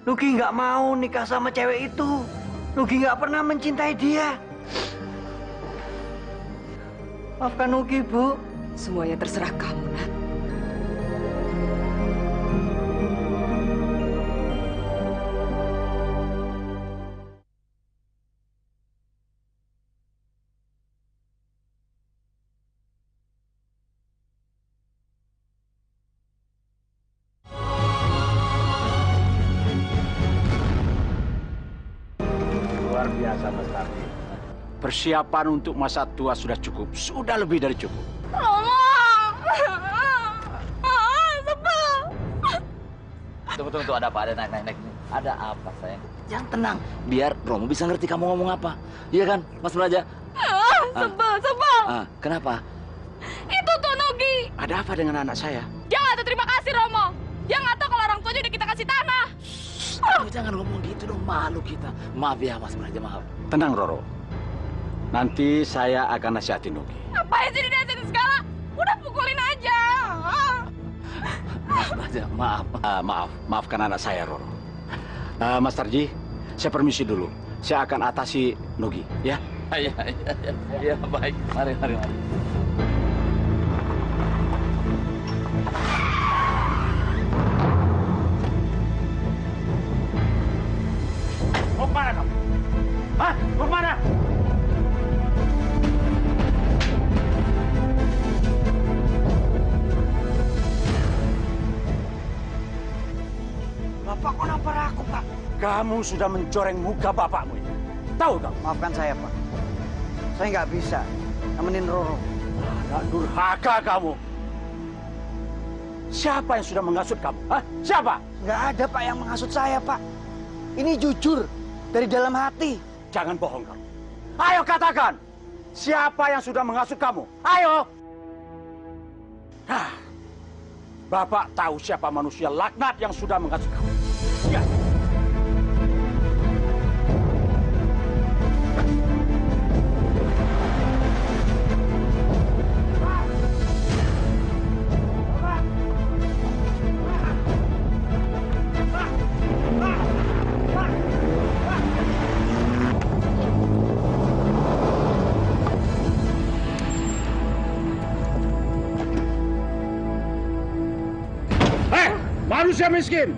Nugi nggak mau nikah sama cewek itu. Nugi nggak pernah mencintai dia. Maafkan Nugi, Bu. Semuanya terserah kamu, Nak. Luar biasa, Mas Tardi. Persiapan untuk masa tua sudah cukup. Sudah lebih dari cukup. Tunggu, ada apa? Ada naik. Ada apa, sayang? Yang tenang, biar Romo bisa ngerti kamu ngomong apa. Iya kan, Mas Raja? Sebel. Kenapa? Itu tuh Nugi. Ada apa dengan anak saya? Dia nggak tahu terima kasih, Romo. Dia nggak tahu kalau orang tuanya udah kita kasih tanah. Jangan ngomong gitu dong, malu kita. Maaf ya, Mas Praja, maaf. Tenang, Roro. Nanti saya akan nasihatin Nugi. Ngapain sih dinasihatin segala? Udah pukulin aja. Mas Praja, maaf. Maafkan anak saya, Roro. Mas Tarji, saya permisi dulu. Saya akan atasi Nugi, ya? Ya, baik. Mari. Mau kemana kamu? Hah? Mau kemana? Bapak kok nampar aku, Pak? Kamu sudah mencoreng muka bapakmu ini. Tahu kamu? Maafkan saya, Pak. Saya nggak bisa nemenin Roro. Anak durhaka kamu. Siapa yang sudah menghasut kamu? Hah? Siapa? Nggak ada, Pak, yang menghasut saya, Pak. Ini jujur, dari dalam hati. Jangan bohong kamu. Ayo katakan, siapa yang sudah menghasut kamu? Ayo! Bapak tahu siapa manusia laknat yang sudah menghasut kamu. Ya. Manusia miskin,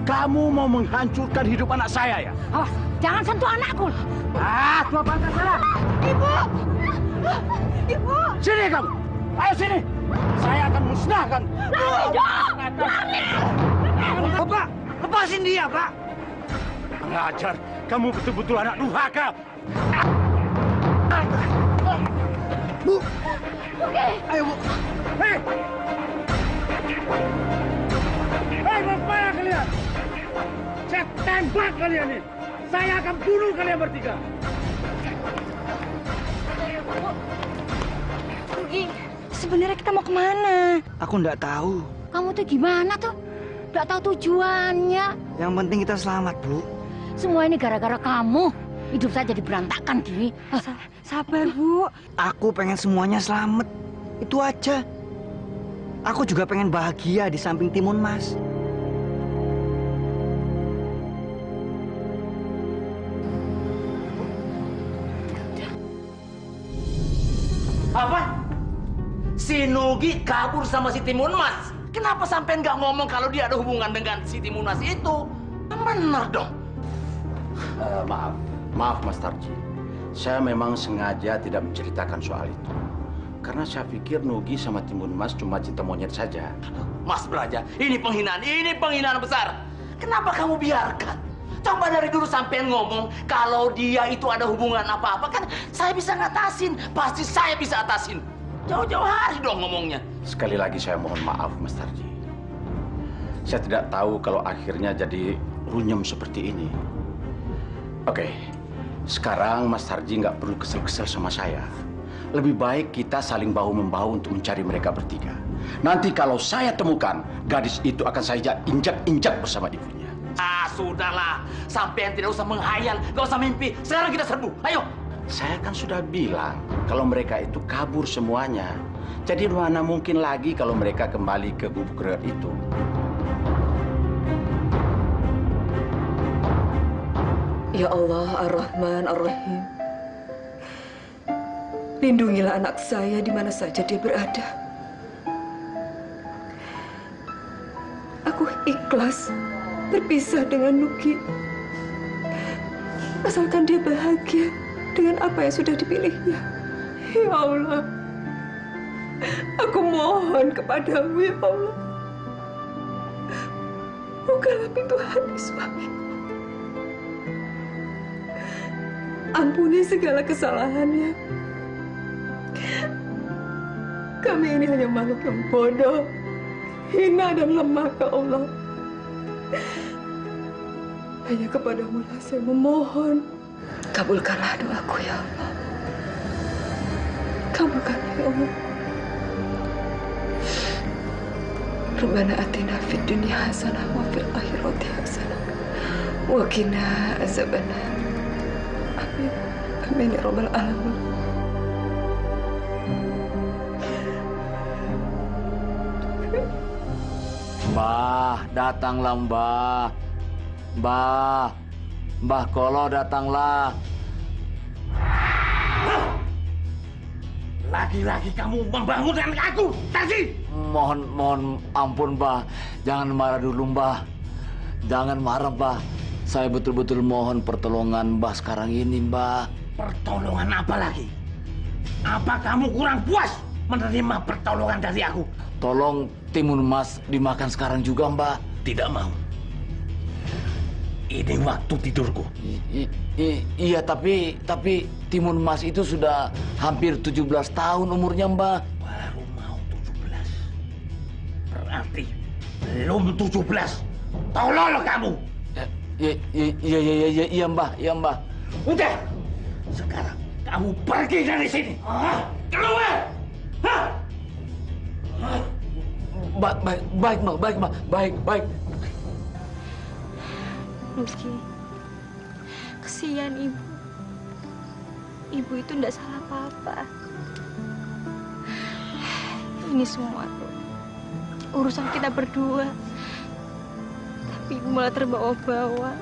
kamu mau menghancurkan hidup anak saya ya? Awas, jangan sentuh anakku. Tua bangka salah. Ibu! Ibu! Sini kamu, ayo sini. Saya akan musnahkan. Berani! Bapak, lepasin dia, Pak. Pengajar, kamu betul-betul anak durhaka. Bu! Oke. Ayo, Bu. Hei, mau kemana kalian? Saya tembak kalian nih. Saya akan bunuh kalian bertiga. Nugi, sebenarnya kita mau kemana? Aku nggak tahu. Kamu tuh gimana tuh? Nggak tahu tujuannya. Yang penting kita selamat, Bu. Semua ini gara-gara kamu. Hidup saya jadi berantakan gini. Sabar, Bu. Aku pengen semuanya selamat. Itu aja. Aku juga pengen bahagia di samping Timun Mas. Apa? Si Nugi kabur sama si Timun Mas. Kenapa sampai nggak ngomong kalau dia ada hubungan dengan si Timun Mas itu? Benar dong. Maaf Mas Tarji. Saya memang sengaja tidak menceritakan soal itu. Karena saya pikir Nugi sama Timun Mas cuma cinta monyet saja. Mas Braja, ini penghinaan besar. Kenapa kamu biarkan? Coba dari dulu sampean ngomong kalau dia itu ada hubungan apa-apa kan saya bisa ngatasin, pasti saya bisa atasin. Jauh-jauh hari dong ngomongnya. Sekali lagi saya mohon maaf Mas Tarji. Saya tidak tahu kalau akhirnya jadi runyem seperti ini. Oke, sekarang Mas Tarji nggak perlu kesel-kesel sama saya. Lebih baik kita saling bahu-membahu untuk mencari mereka bertiga. Nanti kalau saya temukan, gadis itu akan saya injak-injak bersama ibunya. Sudahlah. Sampean tidak usah menghayal, nggak usah mimpi. Sekarang kita serbu. Ayo. Saya kan sudah bilang kalau mereka itu kabur semuanya. Jadi mana mungkin lagi kalau mereka kembali ke gubuk rel itu. Ya Allah, Ar-Rahman, Ar-Rahim. Lindungilah anak saya di mana saja dia berada. Aku ikhlas berpisah dengan Nugi. Asalkan dia bahagia dengan apa yang sudah dipilihnya. Ya Allah, aku mohon kepadamu ya Allah. Bukalah pintu hati suamiku. Ampuni segala kesalahannya. Kami ini hanya makhluk yang bodoh, hina dan lemah ke Allah. Hanya kepadamu lah saya memohon. Kabulkanlah doaku ya Allah. Kabulkan kepadamu. Rabbana atina fid dunya hasanah wa fil akhirati hasanah wa qina azabannar. Amin. Amin ya rabbal alamin. Mbah, datanglah Mbah. Mbah Kolo datanglah. Lagi-lagi kamu membangunkan aku tadi. Mohon ampun Mbah. Jangan marah dulu Mbah. Jangan marah Mbah. Saya betul-betul mohon pertolongan Mbah sekarang ini Mbah. Pertolongan apa lagi? Apa kamu kurang puas menerima pertolongan dari aku? Tolong timun emas dimakan sekarang juga Mbah. Tidak mau. Ini waktu tidurku. Iya, tapi timun emas itu sudah hampir 17 tahun umurnya Mbah. Baru mau 17. Berarti belum 17. Tolol kamu. Iya Mbah. Udah. Sekarang kamu pergi dari sini. Keluar. Baik Mbah. Rizky, kesian ibu. Ibu itu tidak salah apa-apa. Ini semua tuh urusan kita berdua. Tapi ibu malah terbawa-bawa.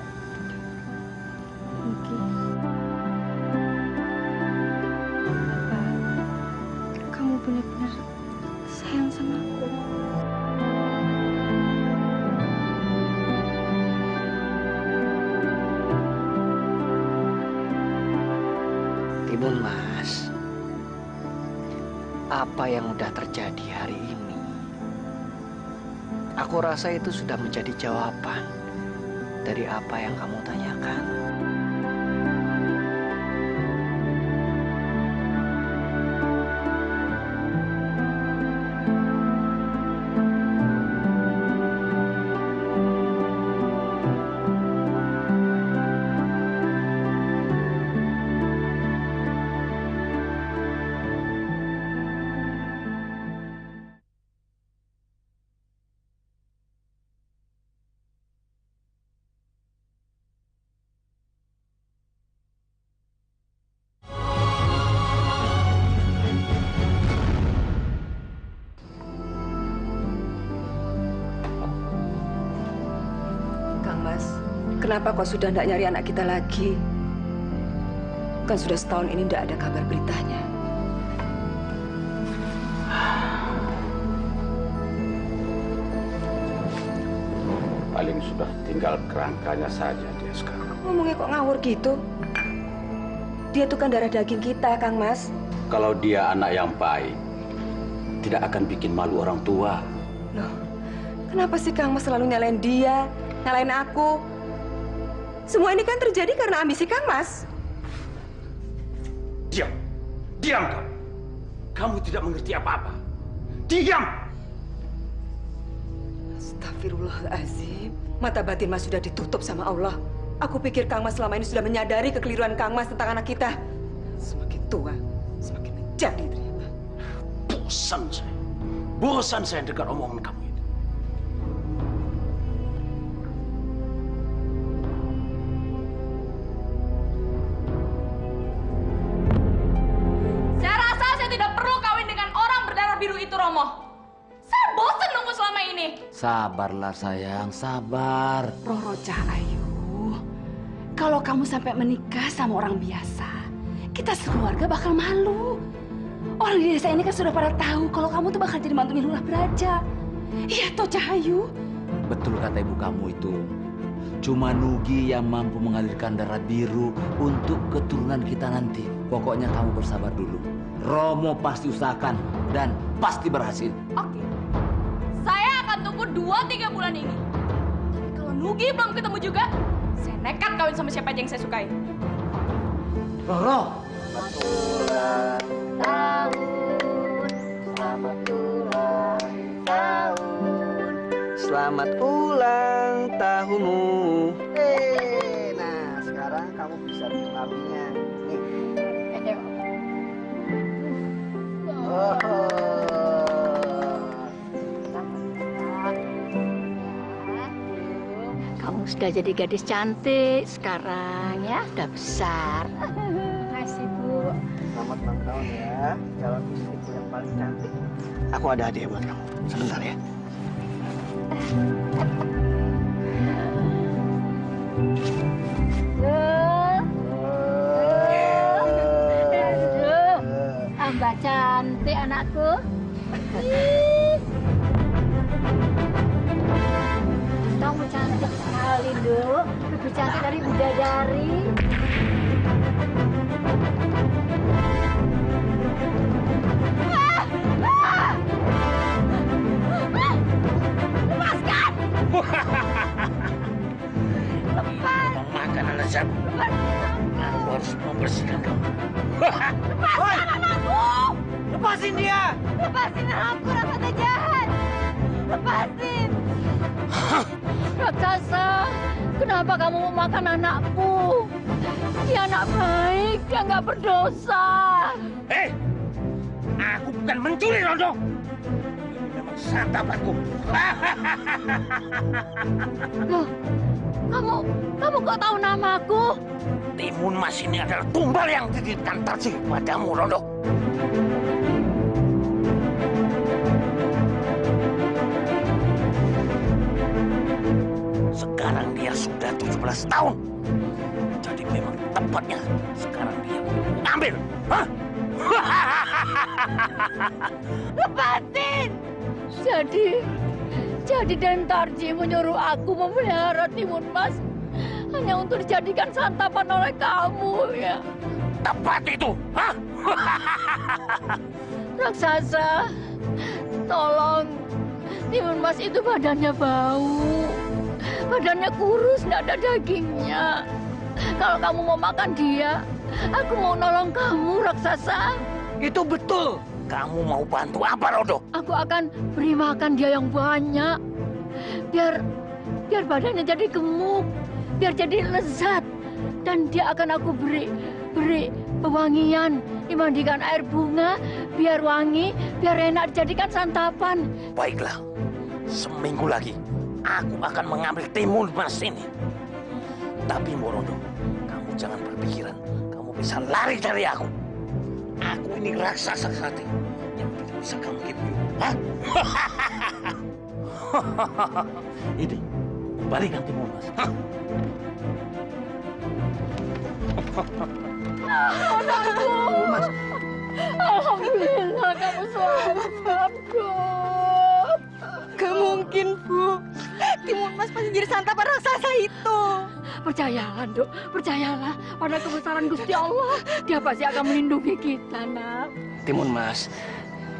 Rizky, kamu benar-benar sayang sama aku. Timun Mas, apa yang udah terjadi hari ini, aku rasa itu sudah menjadi jawaban dari apa yang kamu tanyakan. Kenapa kau sudah tidak nyari anak kita lagi? Kan sudah setahun ini tidak ada kabar beritanya. Paling sudah tinggal kerangkanya saja dia sekarang. Ngomongnya kok ngawur gitu? Dia tuh kan darah daging kita, Kang Mas. Kalau dia anak yang baik, tidak akan bikin malu orang tua. Loh, kenapa sih Kang Mas selalu nyalain dia, nyalain aku? Semua ini kan terjadi karena ambisi Kang Mas. Diam kamu. Kamu tidak mengerti apa-apa. Diam. Astagfirullahaladzim. Mata batin Mas sudah ditutup sama Allah. Aku pikir Kang Mas selama ini sudah menyadari kekeliruan Kang Mas tentang anak kita. Semakin tua, semakin menjadi ternyata. Bosan saya dengar omongan kamu itu. Saya rasa saya tidak perlu kawin dengan orang berdarah biru itu, Romo. Saya bosan nunggu selama ini. Sabarlah sayang, sabar. Roro Cahayu, kalau kamu sampai menikah sama orang biasa, kita sekeluarga bakal malu. Orang di desa ini kan sudah pada tahu kalau kamu tuh bakal jadi mantunya Lurah Braja. Iya toh Cahayu? Betul kata ibu kamu itu. Cuma Nugi yang mampu mengalirkan darah biru untuk keturunan kita nanti. Pokoknya kamu bersabar dulu. Romo pasti usahakan dan pasti berhasil. Oke. Saya akan tunggu 2-3 bulan ini. Tapi kalau Nugi belum ketemu juga, saya nekat kawin sama siapa aja yang saya sukai. Roro. Selamat ulang tahunmu. Nah sekarang kamu bisa minum apinya. Nih. Oh. sudah jadi gadis cantik sekarang ya, sudah besar. Makasih Bu. Selamat ulang tahun ya, calon istriku yang paling cantik. Aku ada hadiah buat kamu. Sebentar ya. Tambah cantik anakku. Kamu cantik sekali, Duk. Lebih cantik dari bidadari. Lepaskan! Lepas! Memakan anak saya. Aku harus membersihkan kamu. Lepaskan anakku! Lepasin dia! Lepasin anakku, Raksasa jahat! Lepasin! Raksasa, kenapa kamu memakan anakku? Dia anak baik, dia nggak berdosa. Hei! Aku bukan mencuri, Rondo. Ini memang santapanku. Loh, kamu kok tahu namaku? Timun Mas ini adalah tumbal yang dititipkan Tarji padamu, Rondo. Sekarang dia sudah 17 tahun. Jadi memang tepatnya sekarang dia mengambil. Hah? Lepasin! Jadi Dan Tarji menyuruh aku memelihara Timun Mas hanya untuk dijadikan santapan oleh kamu, ya? Tepat itu, hah? Raksasa, tolong. Timun Mas itu badannya bau. Badannya kurus, tidak ada dagingnya. Kalau kamu mau makan dia, aku mau nolong kamu, Raksasa. Itu betul. Kamu mau bantu apa, Rondo? Aku akan beri makan dia yang banyak. Biar badannya jadi gemuk, biar jadi lezat. Dan dia akan aku beri pewangian, dimandikan air bunga, biar wangi, biar enak dijadikan santapan. Baiklah, seminggu lagi aku akan mengambil Timun Mas ini. Tapi Morondo, kamu jangan berpikiran kamu bisa lari dari aku. Aku ini raksasa sakti yang tidak bisa kamu tipu. Hah? Ini, balikan Timun Mas. Hah? Anakku, Mas. Alhamdulillah kamu selamat, Dok. Gak mungkin, Bu. Timun Mas pasti jadi santapan raksasa itu. Percayalah, Dok. Percayalah pada kebesaran Gusti Allah. Dia pasti akan melindungi kita, Nak. Timun Mas,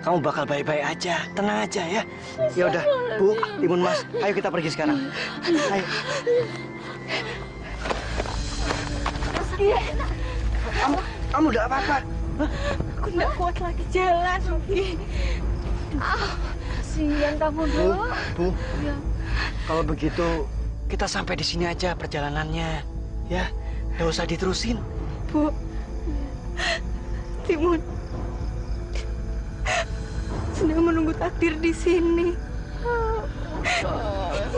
kamu bakal baik-baik aja. Tenang aja ya. Ya udah, Bu, Timun Mas, ayo kita pergi sekarang. Ayo. Kamu udah apa-apa? Aku nggak kuat lagi jalan, Rugi. Kasihan kamu, Bu, Dok. Bu, Ya. kalau begitu kita sampai di sini aja perjalanannya. Ya, nggak usah diterusin. Bu, Timun sedang menunggu takdir di sini.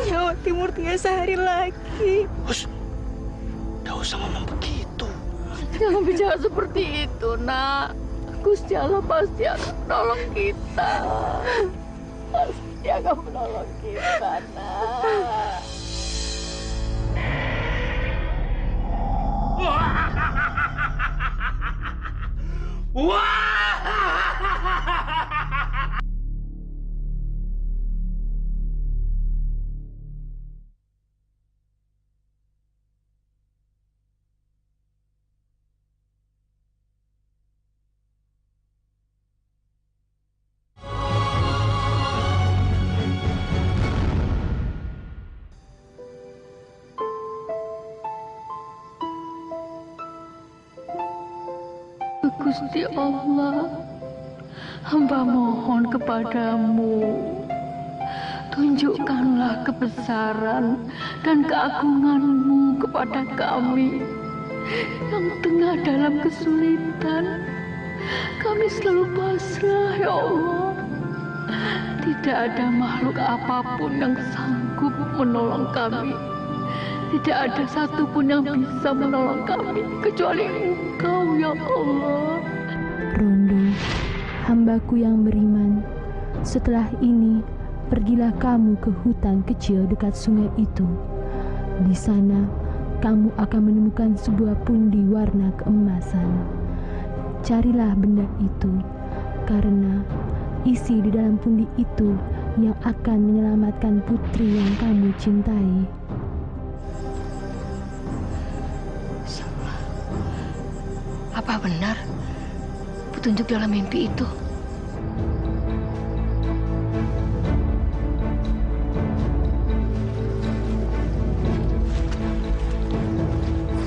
Nyawa Timur tinggal sehari lagi. Hus, nggak usah ngomong begitu. Jangan bicara seperti itu, Nak. Gusti Allah pasti akan menolong kita. Pasti akan menolong kita, Nak. Gusti Allah, hamba mohon kepadamu, tunjukkanlah kebesaran dan keagungan-Mu kepada kami yang tengah dalam kesulitan. Kami selalu pasrah, ya Allah. Tidak ada makhluk apapun yang sanggup menolong kami Tidak ada satupun yang bisa menolong kami kecuali Engkau, ya Allah. Rondo, hambaku yang beriman, setelah ini pergilah kamu ke hutan kecil dekat sungai itu. Di sana kamu akan menemukan sebuah pundi warna keemasan. Carilah benda itu, karena isi di dalam pundi itu yang akan menyelamatkan putri yang kamu cintai. Apa benar petunjuk dalam mimpi itu?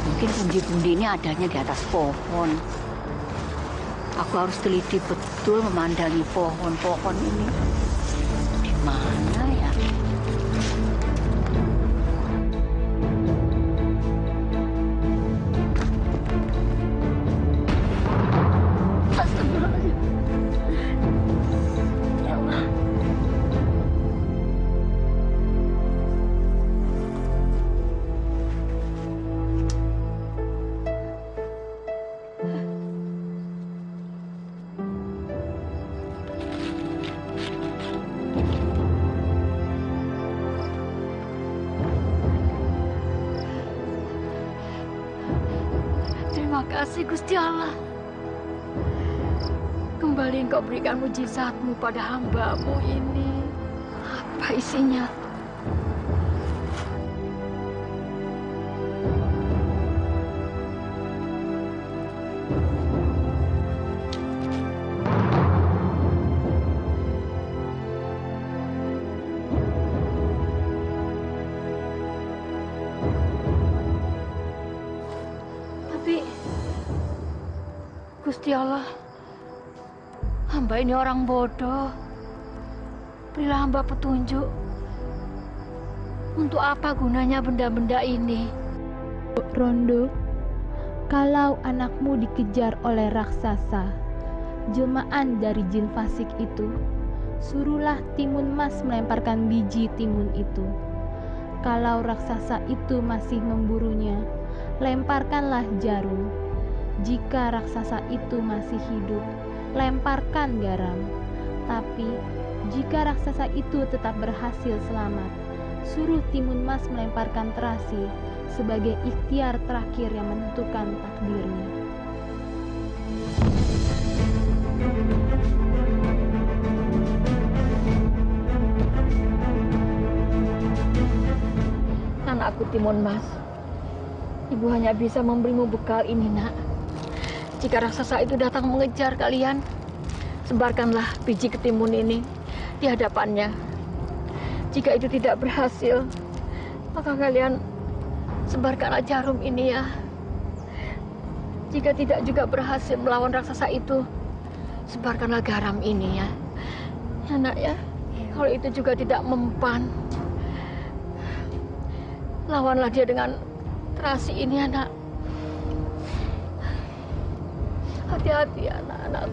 Mungkin pundi-pundi ini adanya di atas pohon. Aku harus teliti betul memandangi pohon-pohon ini. Di mana ya? Terima kasih Gusti Allah. Kembali Engkau berikan mujizatmu pada hamba-Mu ini. Apa isinya? Gusti Allah, hamba ini orang bodoh. Berilah hamba petunjuk. Untuk apa gunanya benda-benda ini? Rondo, kalau anakmu dikejar oleh raksasa, jelmaan dari jin fasik itu, suruhlah timun mas melemparkan biji timun itu. Kalau raksasa itu masih memburunya, lemparkanlah jarum. Jika raksasa itu masih hidup, lemparkan garam. Tapi jika raksasa itu tetap berhasil selamat, suruh timun mas melemparkan terasi sebagai ikhtiar terakhir yang menentukan takdirnya. Anakku timun mas, ibu hanya bisa memberimu bekal ini, nak. Jika raksasa itu datang mengejar kalian, sebarkanlah biji ketimun ini di hadapannya. Jika itu tidak berhasil, maka kalian sebarkanlah jarum ini ya. Jika tidak juga berhasil melawan raksasa itu, sebarkanlah garam ini ya. Ya nak ya, kalau itu juga tidak mempan, lawanlah dia dengan terasi ini ya nak. Hati-hati anak-anak.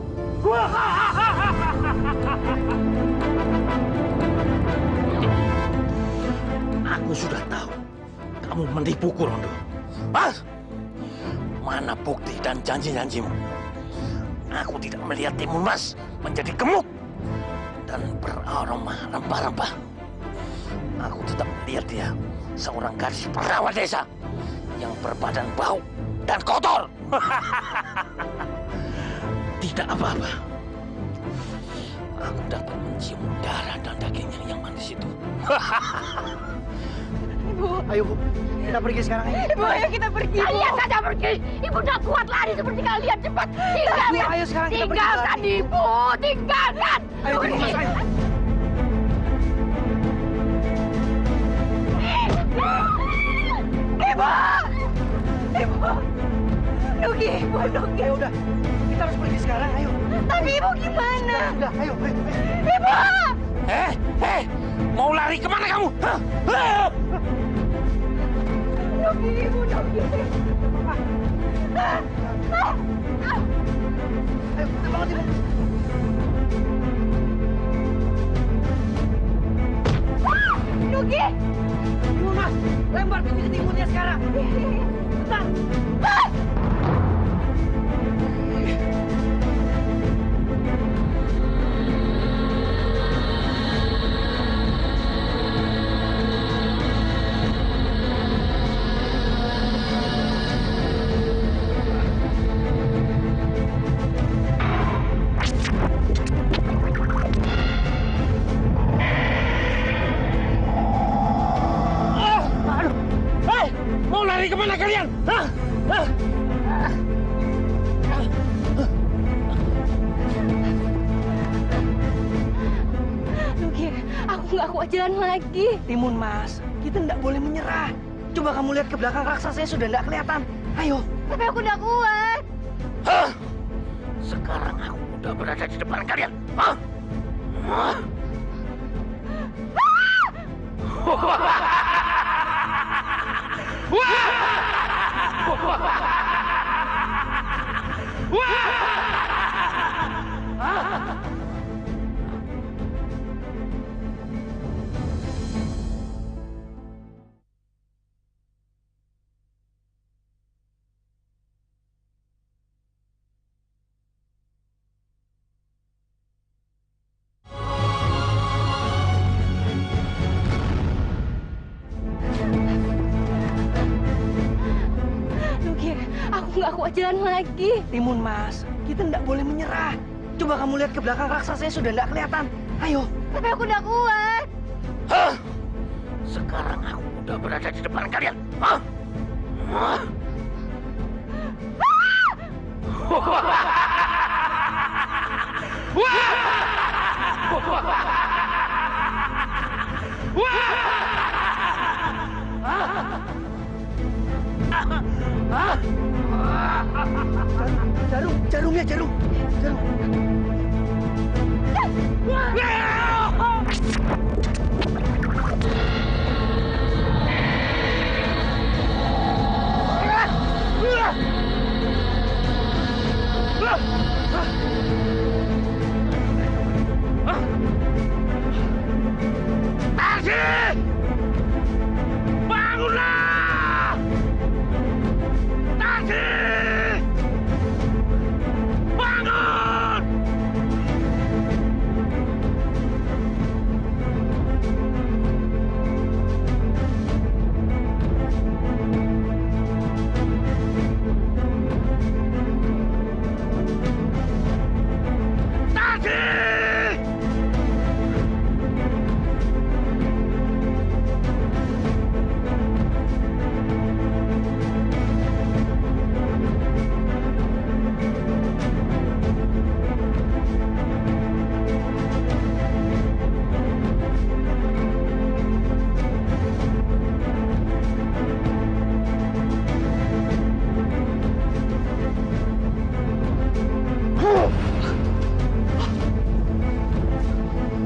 Aku sudah tahu kamu menipuku, Rondo. Mas, mana bukti dan janji-janjimu? Aku tidak melihat timun mas menjadi gemuk dan beraroma rempah-rempah. Aku tetap melihat dia seorang gadis perawat desa yang berbadan bau dan kotor. Tidak apa-apa. Aku dapat mencium darah dan dagingnya yang manis itu. Ibu. Ayo, Bu. Kita pergi sekarang. Ibu, ayo kita pergi. Kalian saja pergi. Ibu tidak kuat lari seperti kalian. Cepat. Tinggalkan. Bu, ayo sekarang kita pergi. Tinggalkan, Ibu. Tinggalkan. Ayo, pergi. Ibu. Ibu. Nugi, Ibu, Nugi. Ya udah, kita harus pergi sekarang. Ayo. Tapi Ibu gimana? Udah, ayo. Ibu. Mau lari kemana kamu? Nugi, Ibu, Nugi. Ayo, kita bangun, Ibu. Nugi. Ibu, Mas, lempar biji ketimunnya sana. Bentar. Mau lari kemana kalian? Hah? Hah? Nugi, aku nggak kuat jalan lagi. Timun Mas, kita tidak boleh menyerah. Coba kamu lihat ke belakang, raksasanya sudah tidak kelihatan. Ayo. Tapi aku udah kuat. Hah? Sekarang aku udah berada di depan kalian. Hah? Hah? Nugi, aku nggak kuat jalan lagi. Timun Mas, kita tidak boleh menyerah. Coba kamu lihat ke belakang, raksasanya sudah tidak kelihatan. Ayo. Tapi aku udah kuat. Hah? Sekarang aku udah berada di depan kalian. Hah? Hah? Jarumnya, jarum. Tasik! Bangunlah! Tasik! Bangun! Tasik!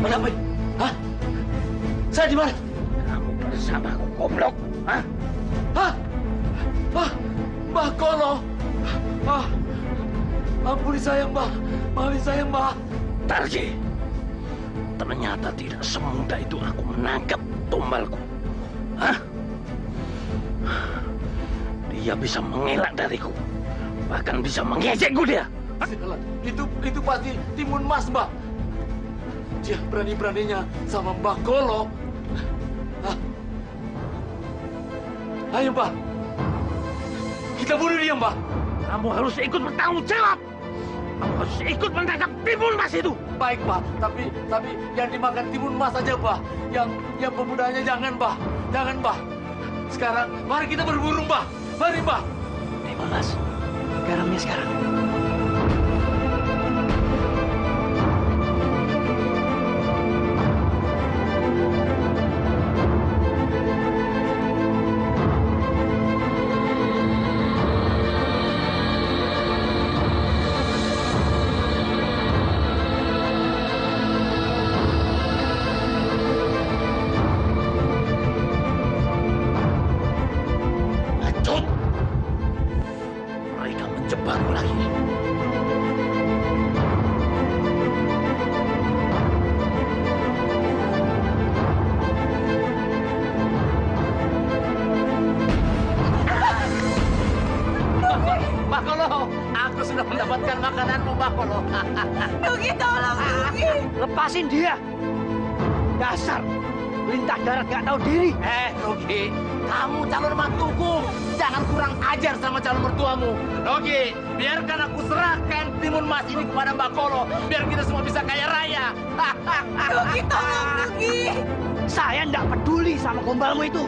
Mana Mai? Hah? Saya di mana? Kamu bersamaku, goblok. Hah? Hah? Ah, Mbah Kolo. Ah, ampuni saya, Mbah. Maafin saya, Mbah. Tarji, ternyata tidak semudah itu aku menangkap tumbalku. Hah? Dia bisa mengelak dariku, bahkan bisa mengejekku dia. Sialan, itu pasti Timun Mas, Mbah. Dia berani-beraninya sama Mbah Kolo. Hah? Ayo, Mbah. Kita bunuh dia, Mbah. Kamu harus ikut bertanggung jawab. Kamu harus ikut menangkap Timun Mas itu. Baik, Mbah. Tapi yang dimakan Timun Mas aja, Mbah. Yang pemudanya jangan, Mbah. Jangan, Mbah. Sekarang mari kita berburu, Mbah. Mari, Mbah. Timun Mas, Garamnya sekarang. Mereka menjebakku lagi. Nugi, tolong, Nugi. Lepasin dia. Dasar lintah darat gak tahu diri. Nugi, kamu calon mantuku. Jangan kurang ajar sama calon mertuamu. Nugi, biarkan aku serahkan timun mas ini kepada Mbak Kolo. Biar kita semua bisa kaya raya. Nugi, tolong, Nugi. Saya nggak peduli sama gombalmu itu.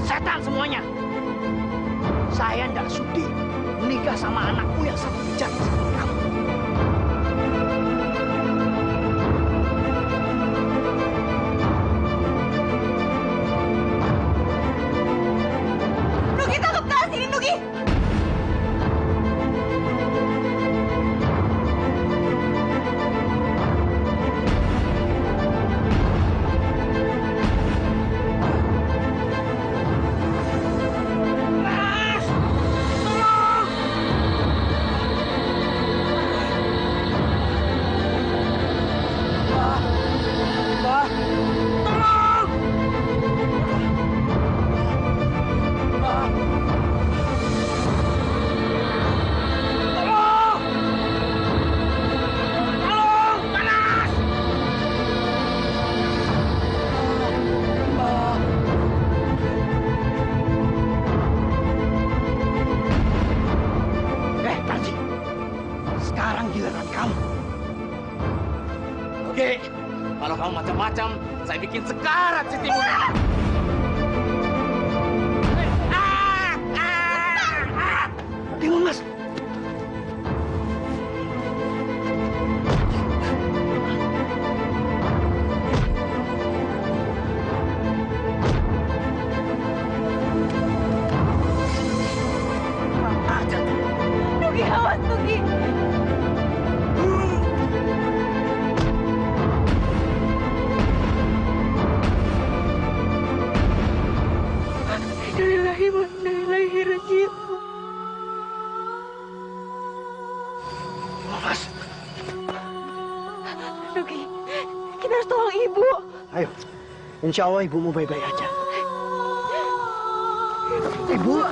Setan semuanya. Saya nggak sudi menikah sama anakku yang sama bijak seperti kamu. Nugi, tangkap tas ini, Nugi. Oke, kalau kamu macam-macam, saya bikin sekarat si Timun. Timun Mas. Nugi, awas, Nugi. Mas. Nugi, kita harus tolong ibu. Ayo, insya Allah ibumu baik-baik aja. Ibu.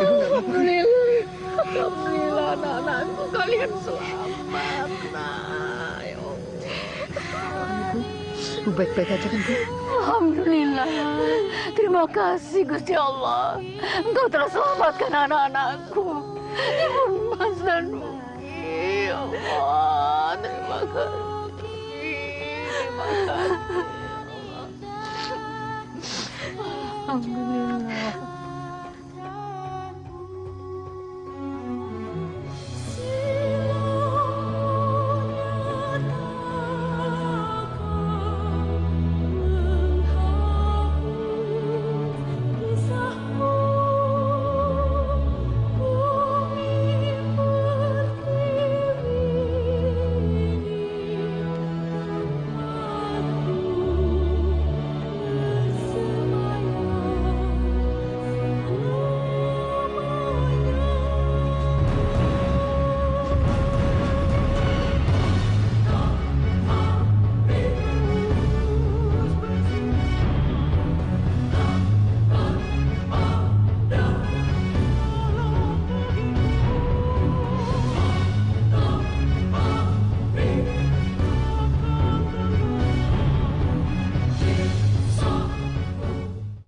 Alhamdulillah, anak-anakku kalian selamat. Nah, ya Allah. Ibu baik-baik aja kan, Bu? Alhamdulillah. Terima kasih Gusti Allah. Engkau telah selamatkan anak-anakku. Timun Mas dan